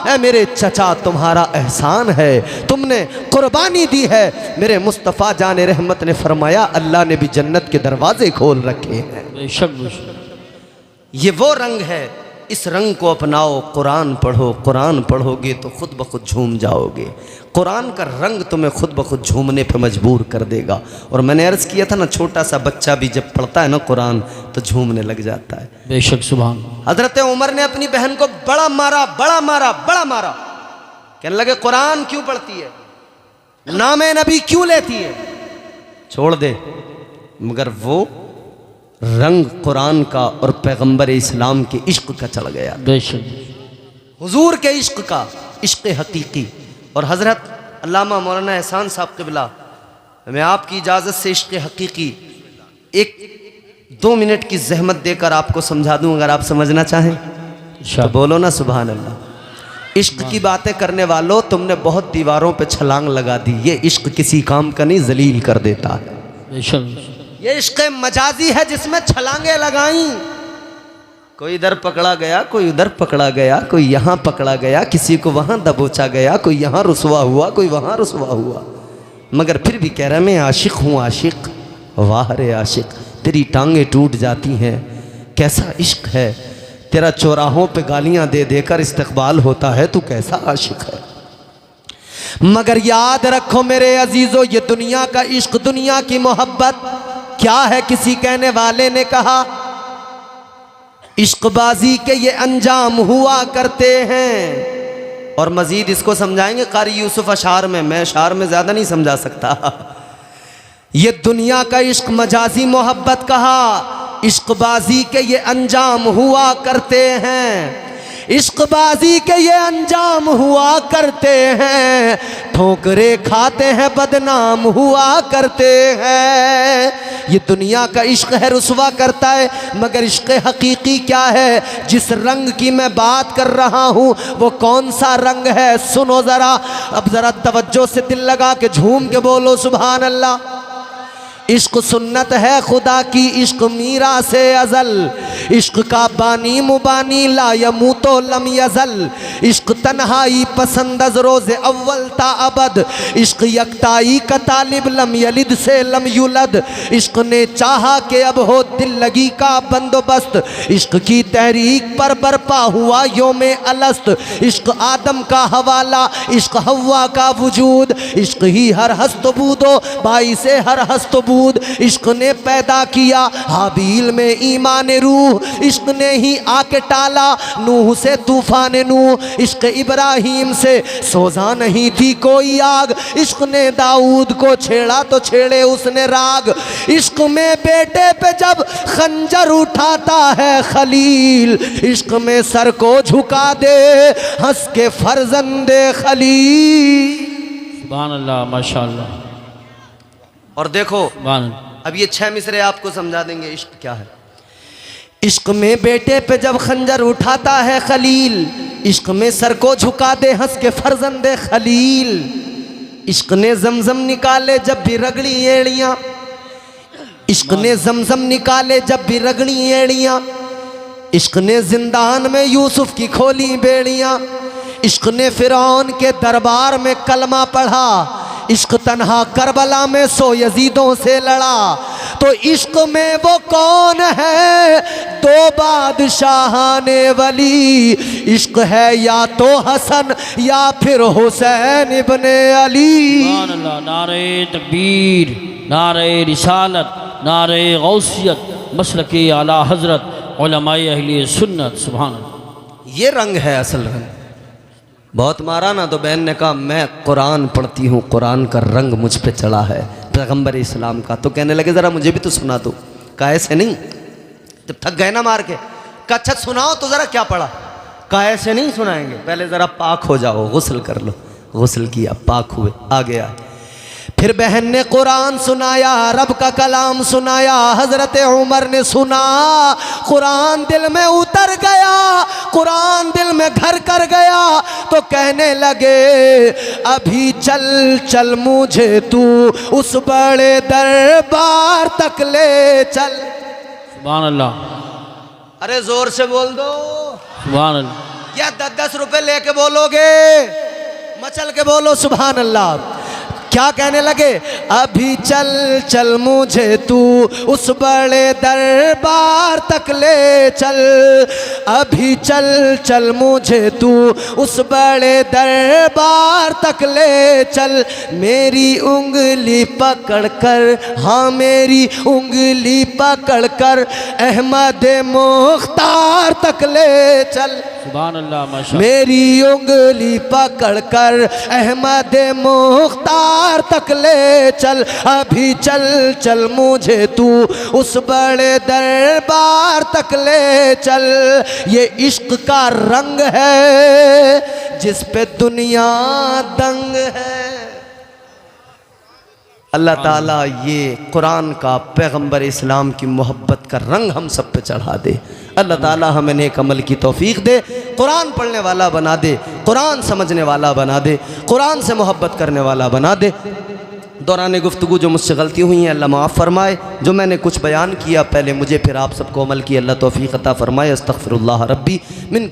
ए मेरे चचा तुम्हारा एहसान है, तुमने कुर्बानी दी है। मेरे मुस्तफ़ा जान रहमत ने फरमाया अल्लाह ने भी जन्नत के दरवाजे खोल रखे हैं। बेशक ये वो रंग है, इस रंग को अपनाओ, कुरान पढ़ो, कुरान पढ़ोगे तो खुद ब खुद झूम जाओगे। कुरान का रंग तुम्हें खुद ब खुद झूमने पे मजबूर कर देगा। और मैंने अर्ज़ किया था ना, छोटा सा बच्चा भी जब पढ़ता है ना कुरान तो झूमने लग जाता है। बेशक सुभान। हज़रत उमर ने अपनी बहन को बड़ा मारा, बड़ा मारा, बड़ा मारा। कहने लगे कुरान क्यों पढ़ती है, नाम नबी क्यों लेती है, छोड़ दे। मगर वो रंग कुरान का और पैगंबर इस्लाम के इश्क का चढ़ गया, बेशक हुजूर के इश्क का, इश्क हकीकी। और हज़रत अल्लामा मौलाना एहसान साहब क़िबला, मैं आपकी इजाज़त से इश्क हकीकी 1-2 मिनट की जहमत देकर आपको समझा दूं, अगर आप समझना चाहें तो बोलो ना सुभान अल्लाह। इश्क की बातें करने वालों, तुमने बहुत दीवारों पे छलांग लगा दी, ये इश्क किसी काम का नहीं, जलील कर देता है। बेशक ये इश्क मजाजी है जिसमें छलांगे लगाई, कोई इधर पकड़ा गया, कोई उधर पकड़ा गया, कोई यहाँ पकड़ा गया, किसी को वहाँ दबोचा गया, कोई यहाँ रुसवा हुआ, कोई वहाँ रुसवा हुआ, मगर फिर भी कह रहा मैं आशिक हूँ आशिक। वाह रे आशिक, तेरी टांगें टूट जाती हैं, कैसा इश्क है तेरा, चौराहों पे गालियाँ दे देकर इस्तकबाल होता है, तू कैसा आशिक है। मगर याद रखो मेरे अजीज़ों, ये दुनिया का इश्क, दुनिया की मोहब्बत क्या है। किसी कहने वाले ने कहा इश्कबाजी के ये अंजाम हुआ करते हैं। और मजीद इसको समझाएंगे कारी यूसुफ अशार में, मैं अशार में ज़्यादा नहीं समझा सकता। ये दुनिया का इश्क मजाजी मोहब्बत कहा, इश्कबाजी के ये अंजाम हुआ करते हैं, इश्कबाजी के ये अंजाम हुआ करते हैं, ठोकरे खाते हैं बदनाम हुआ करते हैं। ये दुनिया का इश्क है, रुसवा करता है, मगर इश्क हकीकी क्या है, जिस रंग की मैं बात कर रहा हूँ वो कौन सा रंग है, सुनो ज़रा। अब ज़रा तवज्जो से दिल लगा के झूम के बोलो सुभान अल्लाह। इश्क सुन्नत है खुदा की, इश्क मीरा से अजल, इश्क का बानी मुबानी ला यमूतो लम यजल, इश्क तन्हाई पसंद अज रोज़े अव्वल ता अबद, इश्क यकताई का तालिब लम यलिद से लम युलद, इश्क ने चाहा कि अब हो दिल लगी का बंदोबस्त, इश्क की तहरीक पर बरपा हुआ योमे अलस्त, इश्क आदम का हवाला, इश्क हव्वा का वजूद, इश्क ही हर हस्तबूदो भाई से हर हस्तबूद, इश्क ने पैदा किया हाबील में ईमान रूह, इश्क ने ही आके टाला नूह से तूफान नूह, इश्क इब्राहीम से सोजा नहीं थी कोई आग, इश्क ने दाऊद को छेड़ा तो छेड़े उसने राग, इश्क में बेटे पे जब खंजर उठाता है खलील, इश्क में सर को झुका दे हंस के फर्जंदे खलील। सुभान अल्लाह, माशाअल्लाह। और देखो अब ये 6 मिसरे आपको समझा देंगे इश्क क्या है। इश्क में बेटे पे जब खंजर उठाता है खलील, इश्क में सर को झुका दे हंस के फर्जंदे खलील, इश्क ने जमजम निकाले जब भी रगड़ी एड़ियाँ, इश्क ने जमजम निकाले जब भी रगड़ी एड़ियाँ, इश्क ने जिंदान में यूसुफ की खोली बेड़ियाँ, इश्क ने फिरौन के दरबार में कलमा पढ़ा, इश्क तन्हा करबला में 100 यजीदों से लड़ा, तो इश्क में वो कौन है 2 बादशाहाने वली, इश्क है या तो हसन या फिर हुसैन इब्ने अली। सुभान अल्लाह। नारे तकबीर, नारे रिसालत, नारे गौसियत, मसलके आला हजरत, उलमाए अहले सुन्नत। सुभान अल्लाह। ये रंग है असल रंग। बहुत मारा ना तो बहन ने कहा मैं कुरान पढ़ती हूँ, कुरान का रंग मुझ पे चढ़ा है पैगंबर इस्लाम का। तो कहने लगे ज़रा मुझे भी तो सुना दो। कहा ऐसे नहीं, जब थक गए ना मार के कहा अच्छा सुनाओ तो ज़रा क्या पढ़ा। कहा ऐसे नहीं सुनाएंगे, पहले ज़रा पाक हो जाओ, गुस्ल कर लो। गुस्ल किया, पाक हुए, आगे आए। फिर बहन ने कुरान सुनाया, रब का कलाम सुनाया। हज़रत उमर ने सुना, कुरान दिल में उतर गया, कुरान दिल में घर कर गया। तो कहने लगे अभी चल चल मुझे तू उस बड़े दरबार तक ले चल। सुभान अल्लाह, अरे जोर से बोल दो सुभान अल्लाह। या 10-10 रुपए लेके बोलोगे, मचल के बोलो सुभान अल्लाह। क्या कहने लगे, अभी चल चल मुझे तू उस बड़े दरबार तक ले चल, अभी चल चल मुझे तू उस बड़े दरबार तक ले चल। मेरी उंगली पकड़ कर, हाँ मेरी उंगली पकड़ कर अहमद मुख्तार तक ले चल। सुभान अल्लाह, माशा। मेरी उंगली पकड़ कर अहमद मुख्तार तक ले चल, अभी चल चल मुझे तू उस बड़े दरबार तक ले चल। ये इश्क का रंग है जिस पे दुनिया दंग है। अल्लाह ताला ये कुरान का, पैगंबर इस्लाम की मोहब्बत का रंग हम सब पे चढ़ा दे। अल्लाह ताला हमें नेक अमल की तौफीक दे, कुरान पढ़ने वाला बना दे, कुरान समझने वाला बना दे, कुरान से मोहब्बत करने वाला बना दे। दौरान गुफ्तगू जो मुझसे गलती हुई हैं अल्लाह माफ़ फरमाए। जो मैंने कुछ बयान किया पहले मुझे फिर आप सबको अमल की अल्लाह तौफीक अता फरमाए। अस्तगफिरुल्लाह रब्बी मिन कुल